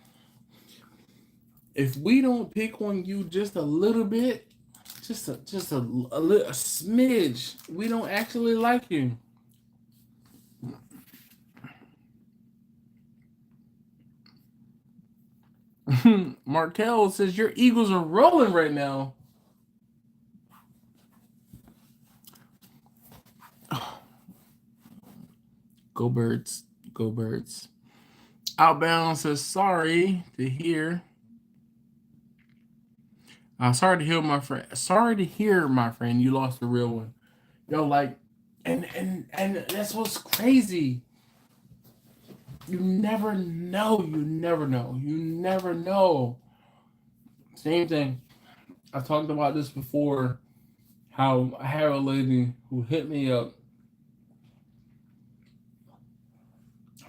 if we don't pick on you just a little bit, just a smidge, we don't actually like you. Markel says your Eagles are rolling right now. Go Birds. Go Birds. Outbound says sorry to hear. Sorry to hear, my friend. Sorry to hear, my friend, you lost the real one. Yo, like, and that's what's crazy. You never know. You never know. You never know. Same thing. I talked about this before. How I had a lady who hit me up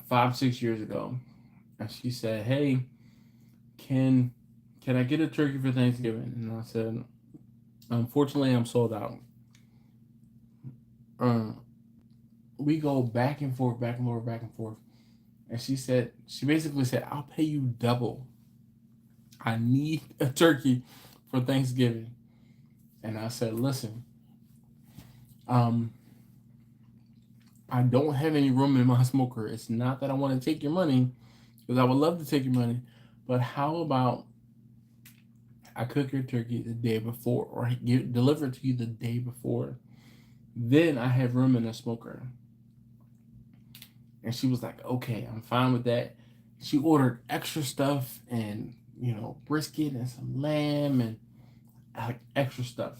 5-6 years ago, and she said, "Hey, can I get a turkey for Thanksgiving?" And I said, "Unfortunately, I'm sold out." We go back and forth, back and forth, back and forth. And she basically said, I'll pay you double. I need a turkey for Thanksgiving. And I said, listen, I don't have any room in my smoker. It's not that I want to take your money, because I would love to take your money. But how about I cook your turkey the day before, or deliver it to you the day before? Then I have room in the smoker. And she was like, okay, I'm fine with that. She ordered extra stuff and, brisket and some lamb and extra stuff.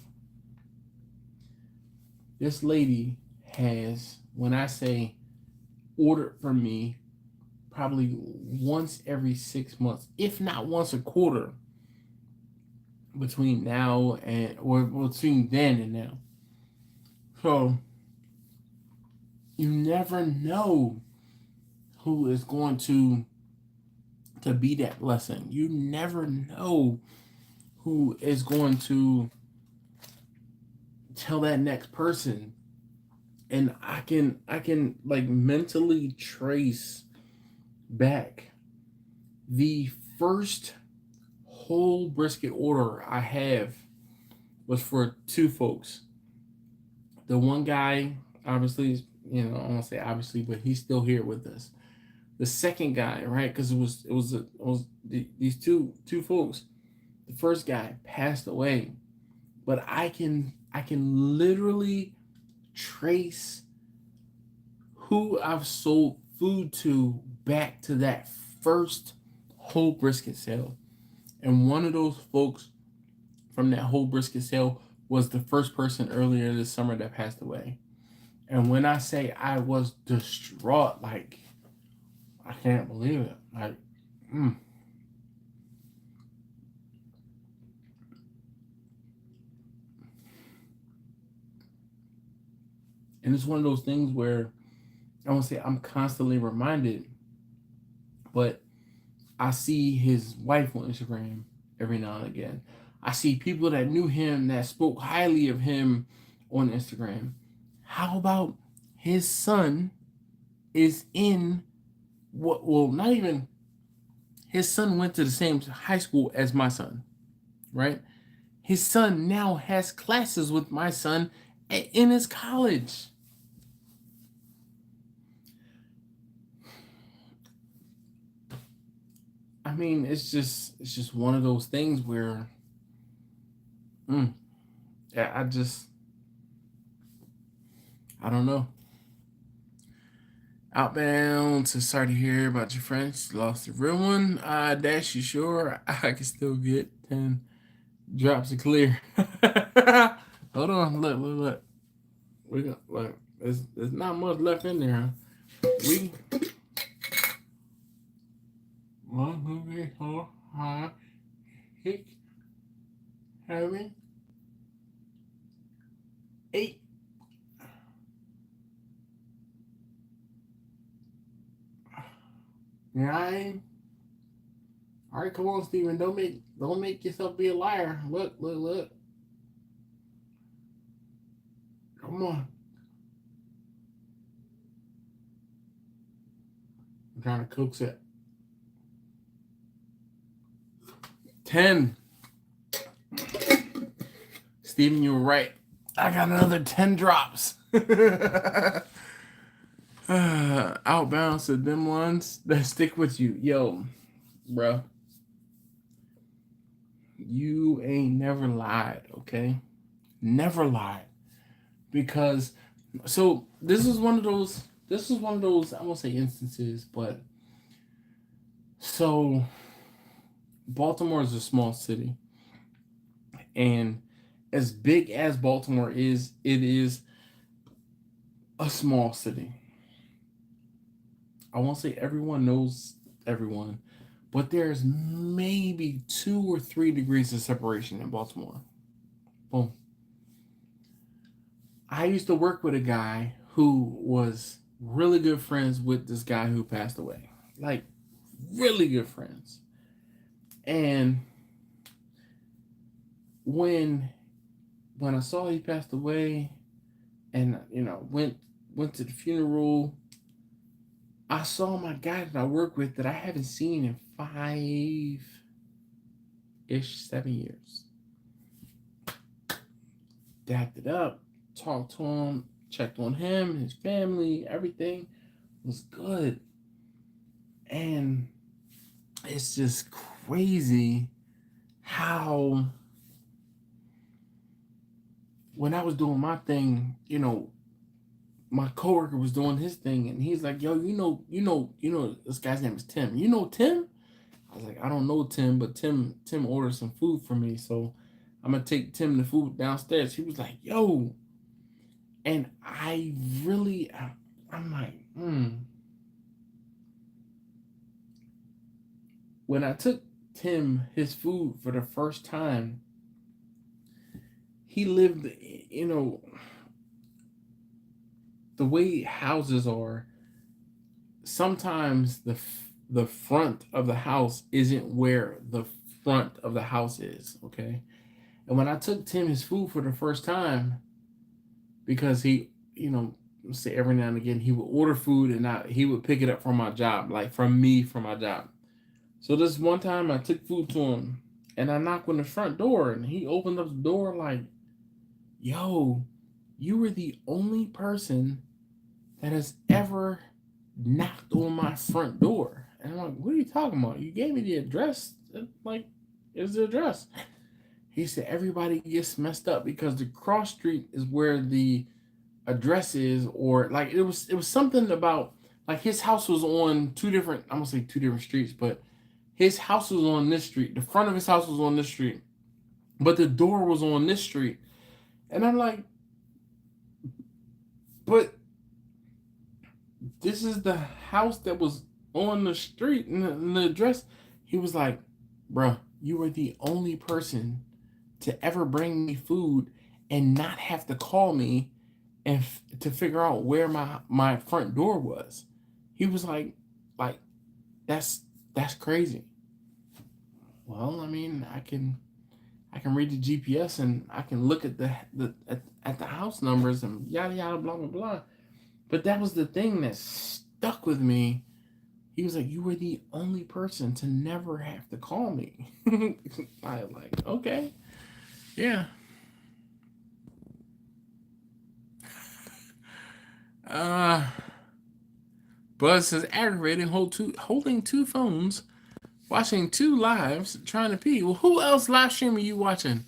This lady has, when I say ordered from me, probably once every 6 months, if not once a quarter, between now or between then and now. So you never know who is going to be that blessing. You never know who is going to tell that next person. And I can like mentally trace back the first whole brisket order I have was for two folks. The one guy, obviously, I don't want to say obviously, but he's still here with us. The second guy, right? Because it was these two folks. The first guy passed away, but I can literally trace who I've sold food to back to that first whole brisket sale. And one of those folks from that whole brisket sale was the first person earlier this summer that passed away. And when I say I was distraught, like, I can't believe it. Like, And it's one of those things where I won't say I'm constantly reminded, but I see his wife on Instagram every now and again. I see people that knew him that spoke highly of him on Instagram. How about his son is in well, not even, his son went to the same high school as my son, right? His son now has classes with my son in his college. I mean, it's just one of those things where, yeah, I don't know. Outbound, so sorry to hear about your friends. Lost a real one. Dash, you sure? I can still get 10 drops of clear. Hold on, look. We got, look, there's not much left in there. We 1, 2, 3, 4, 5, 6, 7, 8. 9. All right, come on, Steven. Don't make yourself be a liar. Look. Come on. I'm trying to coax it. 10. Steven, you were right. I got another 10 drops. Outbound to them ones that stick with you. Yo, bro. You ain't never lied, okay? Never lied. Because, so this is one of those, I won't say instances, but, so Baltimore is a small city. And as big as Baltimore is, it is a small city. I won't say everyone knows everyone, but there's maybe 2 or 3 degrees of separation in Baltimore. Boom. I used to work with a guy who was really good friends with this guy who passed away. Like, really good friends. And when I saw he passed away and, went to the funeral, I saw my guy that I work with that I haven't seen in 5-ish, 7 years. Dapped it up, talked to him, checked on him, his family, everything was good. And it's just crazy how when I was doing my thing, my coworker was doing his thing, and he's like, "Yo, this guy's name is Tim. You know Tim?" I was like, "I don't know Tim, but Tim ordered some food for me, so I'm gonna take Tim the food downstairs." He was like, "Yo," and I'm like, When I took Tim his food for the first time, he lived, the way houses are, sometimes the front of the house isn't where the front of the house is, okay? And when I took Tim his food for the first time, because he, say every now and again, he would order food and he would pick it up from my job, like from my job. So this one time I took food to him and I knocked on the front door and he opened up the door like, "Yo, you were the only person that has ever knocked on my front door." And I'm like, "What are you talking about? You gave me the address. Like, is the address?" He said, "Everybody gets messed up because the cross street is where the address is," or like it was something about like his house was on I'm gonna say 2 different streets, but his house was on this street. The front of his house was on this street, but the door was on this street. And I'm like, but this is the house that was on the street and the address. He was like, "Bruh, you were the only person to ever bring me food and not have to call me and to figure out where my front door was." He was like that's crazy. Well, I mean, I can read the GPS and I can look at the house numbers and yada yada blah blah blah. But that was the thing that stuck with me. He was like, you were the only person to never have to call me. I like, okay. Yeah. Buzz says aggravating holding two phones, watching two lives, trying to pee. Well, who else live stream are you watching?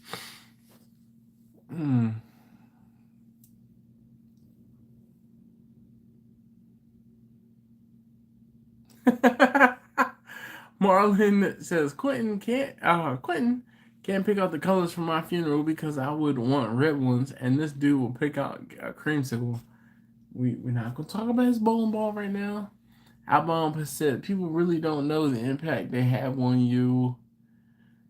Marlon says Quentin can't pick out the colors for my funeral because I would want red ones, and this dude will pick out a creamsicle. We're not gonna talk about his bowling ball right now. Album has said people really don't know the impact they have on you.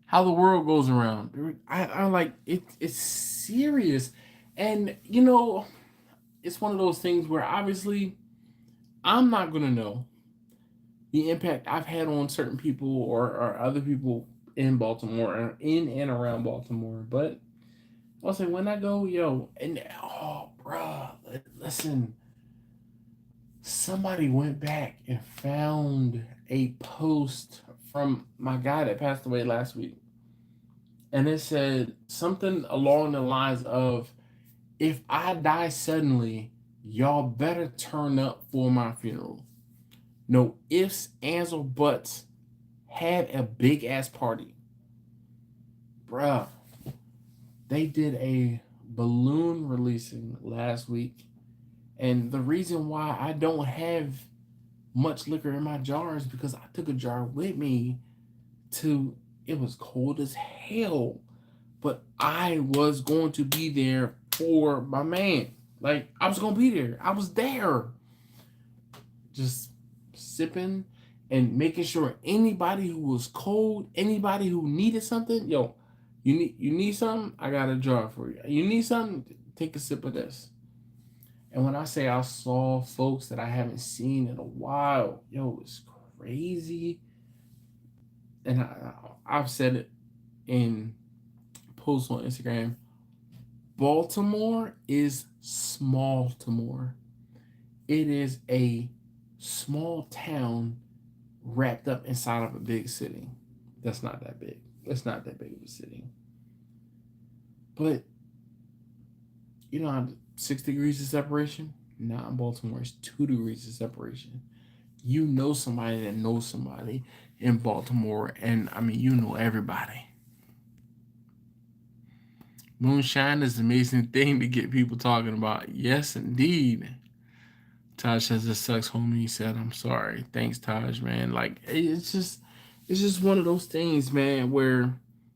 How the world goes around. I like it. It's serious, and it's one of those things where obviously I'm not gonna know the impact I've had on certain people or other people in Baltimore or in and around Baltimore. But I'll say when I go, and bruh, listen, somebody went back and found a post from my guy that passed away last week. And it said something along the lines of, if I die suddenly, y'all better turn up for my funeral. No ifs, ands, or buts. Had a big ass party. Bruh, they did a balloon releasing last week. And the reason why I don't have much liquor in my jars because I took a jar with me it was cold as hell, but I was going to be there for my man. Like, I was going to be there. I was there. Just sipping and making sure anybody who was cold, anybody who needed something, you need something, I got a jar for you. You need something, take a sip of this. And when I say I saw folks that I haven't seen in a while, it's crazy. And I've said it in posts on Instagram. Baltimore is small-to-more. It is a small town wrapped up inside of a big city. That's not that big. It's not that big of a city. But, 6 degrees of separation? Not in Baltimore. It's 2 degrees of separation. You know somebody that knows somebody in Baltimore, and you know everybody. Moonshine is an amazing thing to get people talking about. Yes, indeed. Taj says it sucks, homie. He said, I'm sorry. Thanks, Taj, man. Like, it's just one of those things, man, where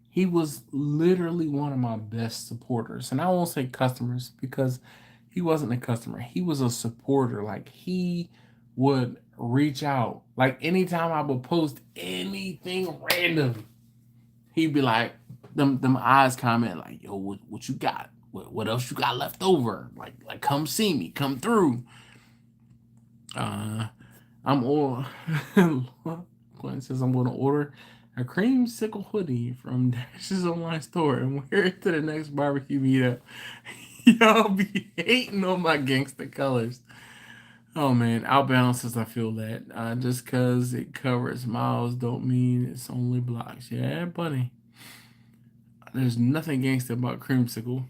he was literally one of my best supporters. And I won't say customers because he wasn't a customer. He was a supporter. Like, he would reach out. Like, anytime I would post anything random, he'd be like, them eyes comment like, yo, what you got? What else you got left over? Like come see me, come through. I'm all Glenn says I'm gonna order a creamsicle hoodie from Dash's online store and wear it to the next barbecue meetup. Y'all be hating on my gangster colors. Oh man, outbound says I feel that. Just cause it covers miles don't mean it's only blocks. Yeah, buddy. There's nothing gangster about creamsicle.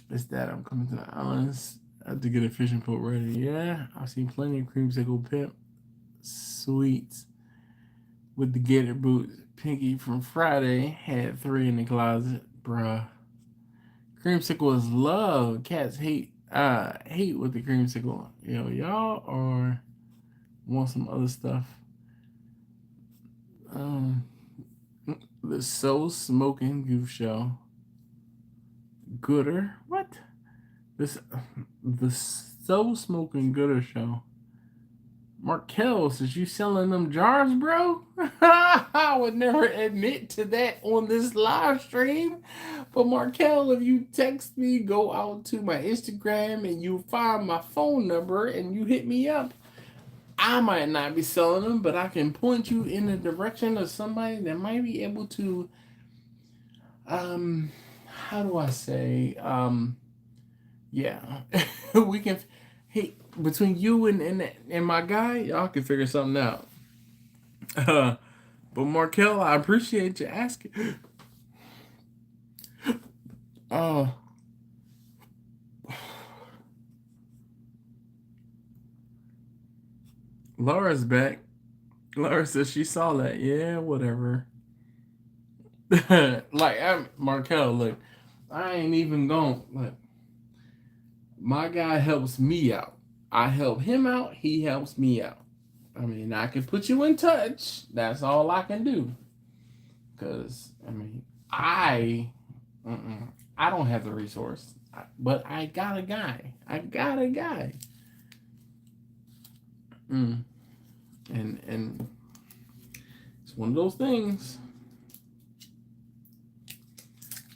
It's that I'm coming to the islands. I have to get a fishing pole ready. Yeah, I've seen plenty of creamsicle pimp sweets with the gator boots. Pinky from Friday had 3 in the closet, bruh. Creamsicle is love. Cats hate with the creamsicle. Y'all are want some other stuff. The Sous Smoking Goof Show. Gooder? What? The Sous Smoking Gooder Show. Markel says, you selling them jars, bro? I would never admit to that on this live stream. But Markel, if you text me, go out to my Instagram and you find my phone number and you hit me up, I might not be selling them, but I can point you in the direction of somebody that might be able to, how do I say, yeah, we can, hey, between you and my guy, y'all can figure something out. But Markel, I appreciate you asking. Oh. Laura's back. Laura says she saw that. Yeah, whatever. Markel, look, I ain't even going. Look, my guy helps me out. I help him out. He helps me out. I mean, I can put you in touch. That's all I can do. Because, I mean, I don't have the resource. But I got a guy. And it's one of those things.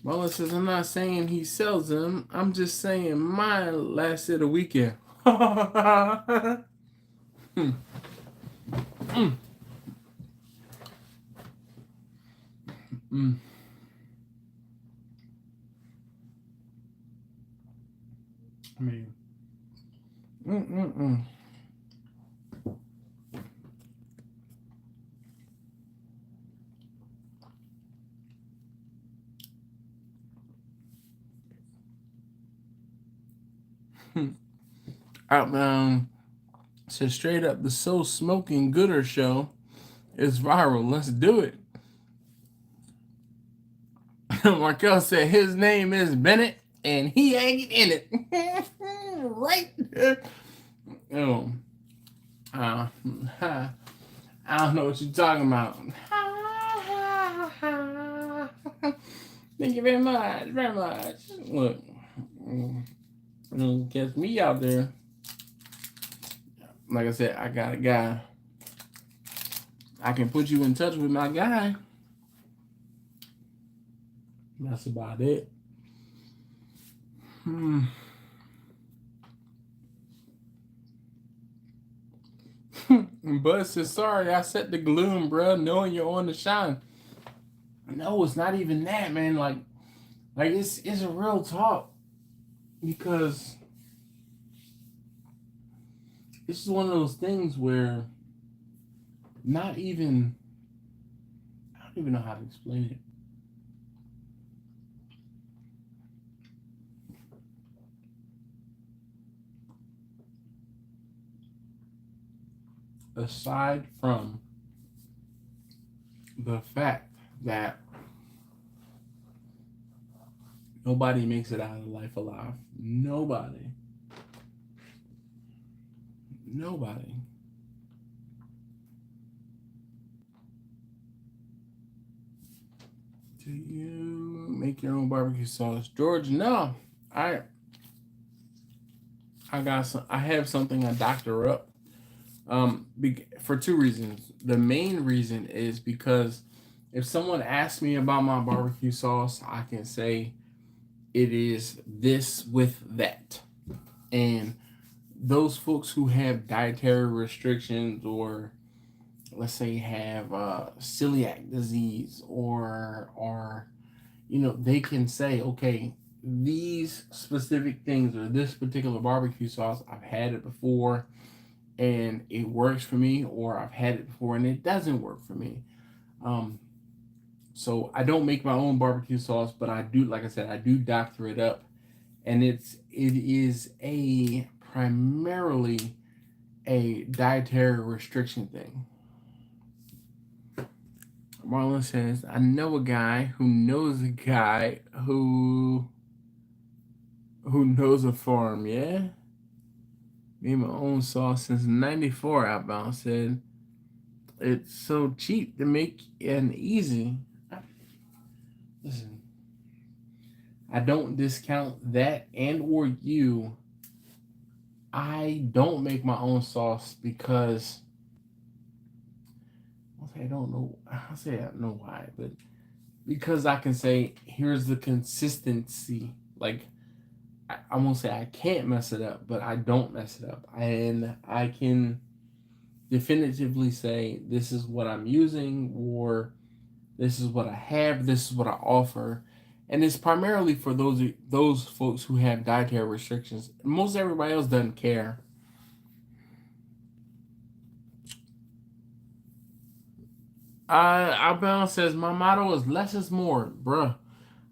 Marlon says, I'm not saying he sells them. I'm just saying mine lasted a weekend. I mean, Outbound says straight up, the So Smoking Gooder show is viral. Let's do it. Markel said his name is Bennett and he ain't in it. Right? Oh. I don't know what you're talking about. Thank you very much. Look, catch me out there. Like I said, I got a guy. I can put you in touch with my guy. That's about it. Bud says, sorry, I set the gloom, bro, knowing you're on the shine. No, it's not even that, man. Like it's a real talk. Because it's just one of those things where I don't even know how to explain it. Aside from the fact that nobody makes it out of life alive. Nobody. Do you make your own barbecue sauce, George? No, I have something I doctor up. For two reasons. The main reason is because if someone asks me about my barbecue sauce, I can say it is this with that. And those folks who have dietary restrictions, or let's say have celiac disease, or they can say, okay, these specific things or this particular barbecue sauce, I've had it before and it works for me, or I've had it before and it doesn't work for me. So I don't make my own barbecue sauce, but I do, like I said, I do doctor it up, and it is primarily a dietary restriction thing. Marlon says, I know a guy who knows a guy who knows a farm, yeah? Made my own sauce since 94, Outbound said. It's so cheap to make and easy. Listen, I don't discount that and or you. I don't make my own sauce because I don't know why, but because I can say, here's the consistency. Like, I won't say I can't mess it up, but I don't mess it up. And I can definitively say, this is what I'm using, or this is what I have, this is what I offer. And it's primarily for those folks who have dietary restrictions. Most everybody else doesn't care. Outbound says my motto is less is more, bruh.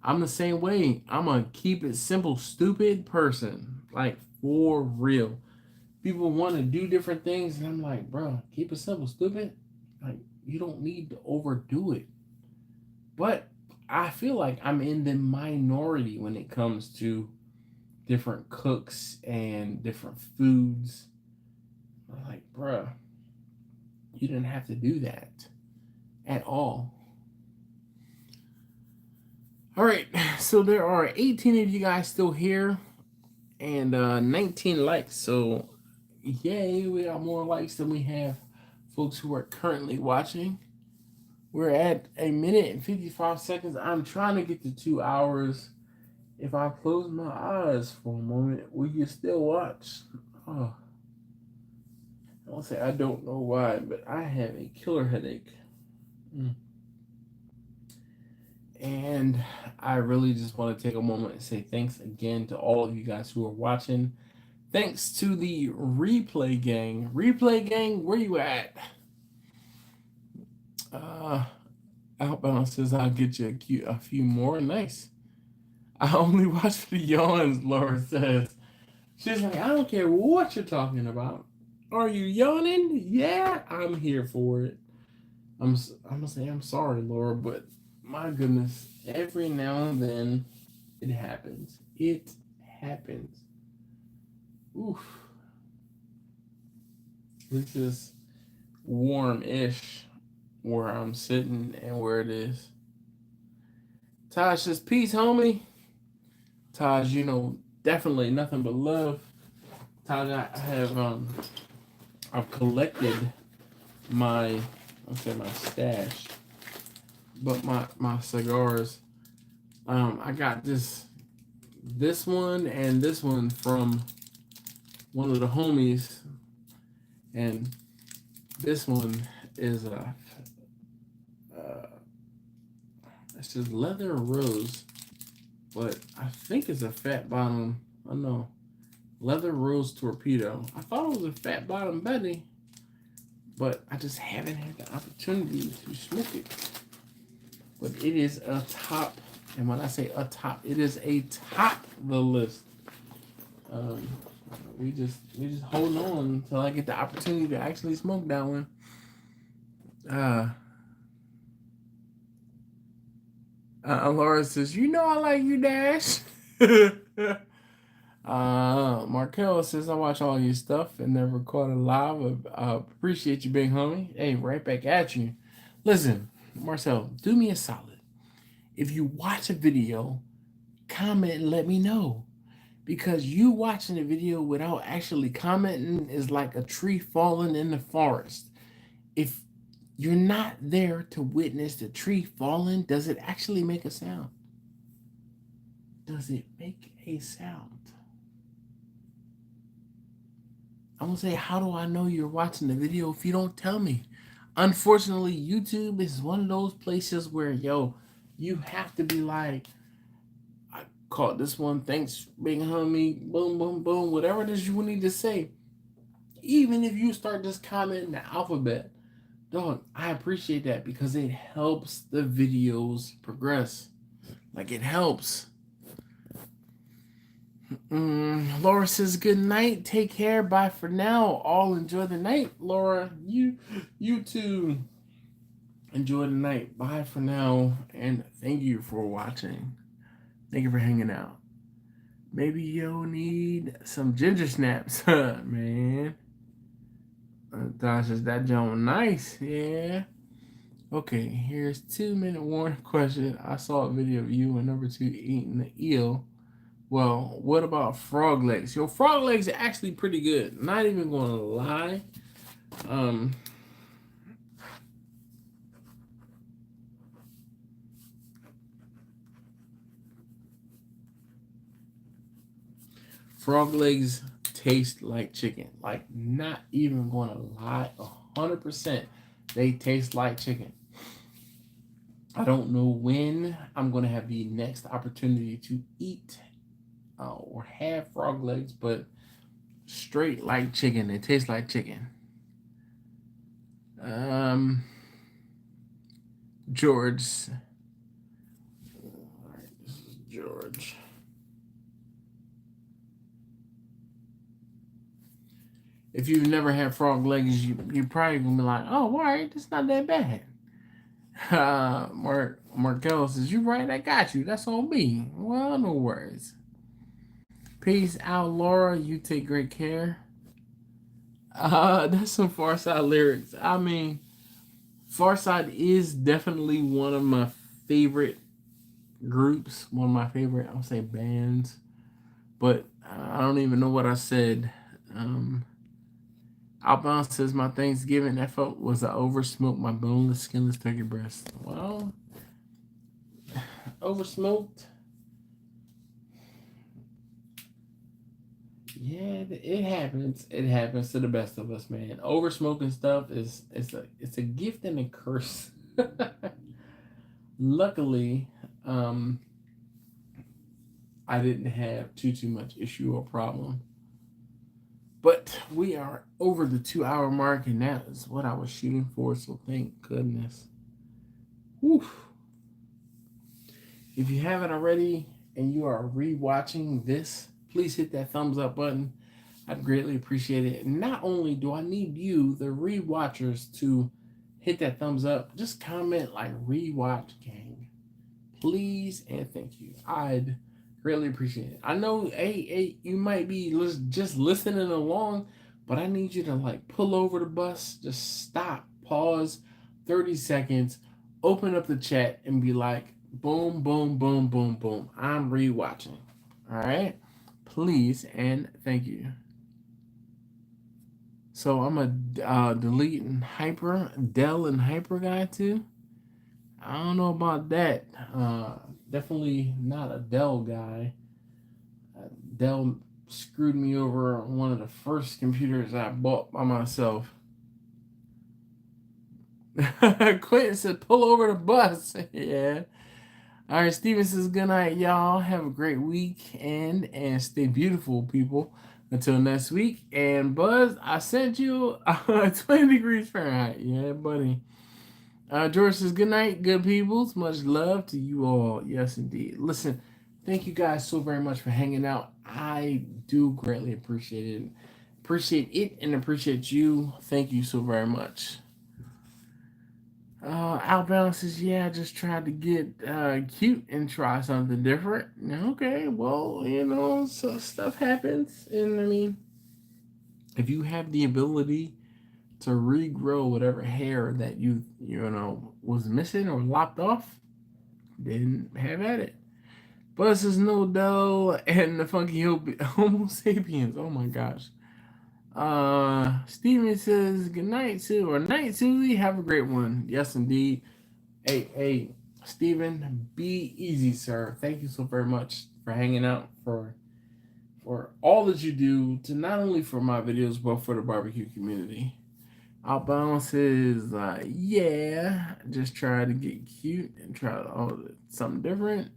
I'm the same way. I'm a keep it simple, stupid person. Like, for real. People want to do different things, and I'm like, bruh, keep it simple, stupid. Like, you don't need to overdo it. But I feel like I'm in the minority when it comes to different cooks and different foods. I'm like, bruh, you didn't have to do that at all. All right, so there are 18 of you guys still here and 19 likes. So, yay, we got more likes than we have folks who are currently watching. We're at 1 minute and 55 seconds. I'm trying to get to 2 hours. If I close my eyes for a moment, will you still watch? Oh, I won't say I don't know why, but I have a killer headache. And I really just want to take a moment and say thanks again to all of you guys who are watching. Thanks to the replay gang. Replay gang, where you at? Outbound says I'll get you a few more. Nice. I only watch the yawns, Laura says. She's like, I don't care what you're talking about. Are you yawning? Yeah, I'm here for it. I'm gonna say I'm sorry, Laura, but my goodness, every now and then it happens. It happens. Oof. This is warm-ish where I'm sitting and where it is. Taj says, peace, homie. Taj, you know, definitely nothing but love. Taj, I have I've collected my stash, but my cigars. I got this one and this one from one of the homies, and this one is it's just leather rose, but I think it's a fat bottom. I don't know, leather rose torpedo. I thought it was a fat bottom Betty, but I just haven't had the opportunity to smoke it. But it is a top, and when I say a top, it is a top the list. We just hold on until I get the opportunity to actually smoke that one. Laura says, you know I like you, Dash. Markel says, I watch all your stuff and never caught it live. Appreciate you, big homie. Hey, right back at you. Listen, Marcel, do me a solid. If you watch a video, comment and let me know. Because you watching a video without actually commenting is like a tree falling in the forest. If you're not there to witness the tree falling, does it actually make a sound? Does it make a sound? I'm gonna say, how do I know you're watching the video if you don't tell me? Unfortunately, YouTube is one of those places where, you have to be like, I caught this one, thanks, big homie, boom, boom, boom, whatever it is you need to say. Even if you start just commenting the alphabet, dog, I appreciate that because it helps the videos progress. Like, it helps. Laura says, good night. Take care. Bye for now. All enjoy the night. Laura, you too. Enjoy the night. Bye for now. And thank you for watching. Thank you for hanging out. Maybe you'll need some ginger snaps, man. Josh says, that Joan nice. Yeah. Okay, here's 2-minute warning question. I saw a video of you and number 2 eating the eel. Well, what about frog legs? Yo, frog legs are actually pretty good. Not even gonna lie. Frog legs taste like chicken. Like, not even gonna lie, 100%. They taste like chicken. I don't know when I'm gonna have the next opportunity to eat or have frog legs, but straight like chicken. It tastes like chicken. George. All right, this is George. If you've never had frog legs, you're probably gonna be like, oh, all right, it's not that bad. Markel says, you right, I got you. That's on me. Well, no worries. Peace out, Laura. You take great care. That's some Farside lyrics. I mean, Farside is definitely one of my favorite groups, one of my favorite, I'll say, bands. But I don't even know what I said. Outbound says my Thanksgiving effort was I oversmoked my boneless, skinless turkey breast. Well, oversmoked. Yeah, it happens. It happens to the best of us, man. Oversmoking stuff it's a gift and a curse. Luckily, I didn't have too much issue or problem. But we are over the 2-hour mark, and that is what I was shooting for, so thank goodness. Whew. If you haven't already and you are rewatching this, please hit that thumbs up button. I'd greatly appreciate it. And not only do I need you, the rewatchers, to hit that thumbs up, just comment like rewatch gang. Please and thank you. I'd greatly appreciate it. I know, hey, you might be just listening along, but I need you to like pull over the bus, just stop, pause, 30 seconds, open up the chat and be like, boom, boom, boom, boom, boom. I'm rewatching. All right? Please and thank you. So I'm a delete and hyper, Dell and hyper guy too. I don't know about that. Definitely not a Dell guy. Dell screwed me over on one of the first computers I bought by myself. Quentin said, pull over the bus. Yeah. All right, Steven says, good night, y'all. Have a great weekend and stay beautiful, people. Until next week. And Buzz, I sent you 20 degrees Fahrenheit. Yeah, buddy. George says, good night, good peoples. Much love to you all. Yes, indeed. Listen, thank you guys so very much for hanging out. I do greatly appreciate it. Appreciate it and appreciate you. Thank you so very much. Outbound says, yeah, I just tried to get cute and try something different. Okay, well, so stuff happens. And I mean, if you have the ability to regrow whatever hair that you was missing or lopped off, then have at it. Buzz is no Dell and the funky Homo sapiens. Oh my gosh. Steven says good night, Sue, or night, Susie. Have a great one. Yes, indeed. Hey, Steven, be easy, sir. Thank you so very much for hanging out, for all that you do to not only for my videos but for the barbecue community. Outbound says, yeah, just try to get cute and try something different.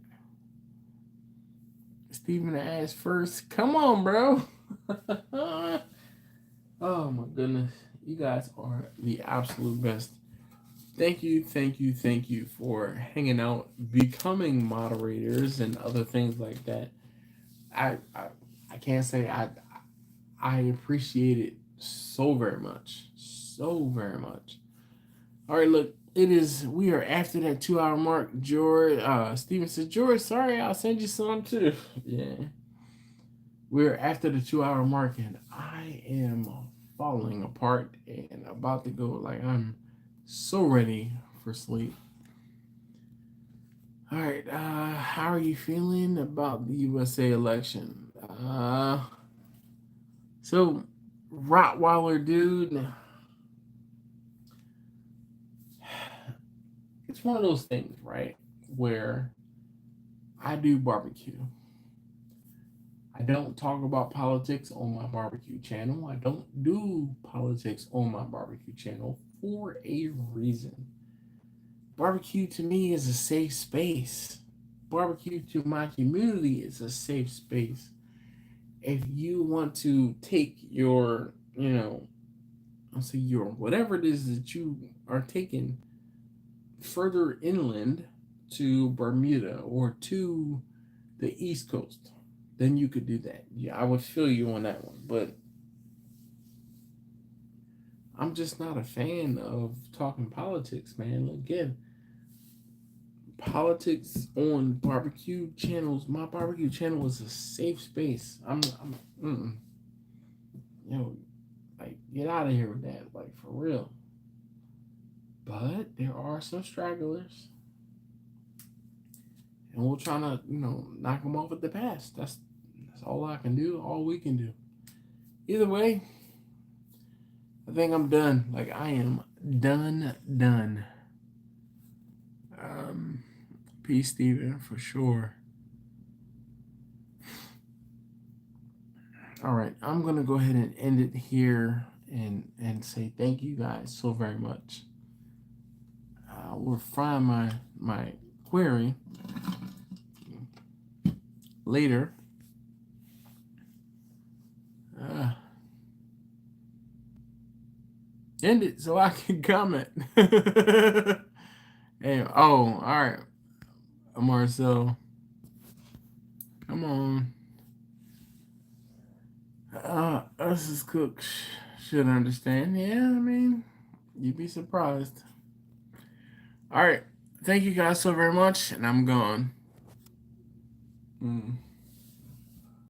Steven asked first. Come on, bro. Oh my goodness. You guys are the absolute best. Thank you for hanging out, becoming moderators and other things like that. I can't say I appreciate it so very much. So very much. All right, look, we are after that 2-hour mark. George, Steven says, George, sorry, I'll send you some too. Yeah. We're after the 2-hour mark and I am falling apart and about to go. Like, I'm so ready for sleep. All right, how are you feeling about the USA election? So Rottweiler dude, it's one of those things, right, where I do barbecue. I don't talk about politics on my barbecue channel. I don't do politics on my barbecue channel for a reason. Barbecue to me is a safe space. Barbecue to my community is a safe space. If you want to take your, your whatever it is that you are taking further inland to Bermuda or to the East Coast, then you could do that. Yeah, I would feel you on that one. But I'm just not a fan of talking politics, man. Again, politics on barbecue channels. My barbecue channel is a safe space. You know, like, get out of here with that, like, for real. But there are some stragglers, and we'll try to, knock them off at the pass. That's all I can do. All we can do. Either way, I think I'm done. Like, I am done. Peace, Steven, for sure. All right, I'm gonna go ahead and end it here and say thank you guys so very much. We'll find my query later. End it so I can comment. Hey, all right, Marcel, come on. Us as cooks should understand. Yeah, I mean, you'd be surprised. All right, thank you guys so very much, and I'm gone.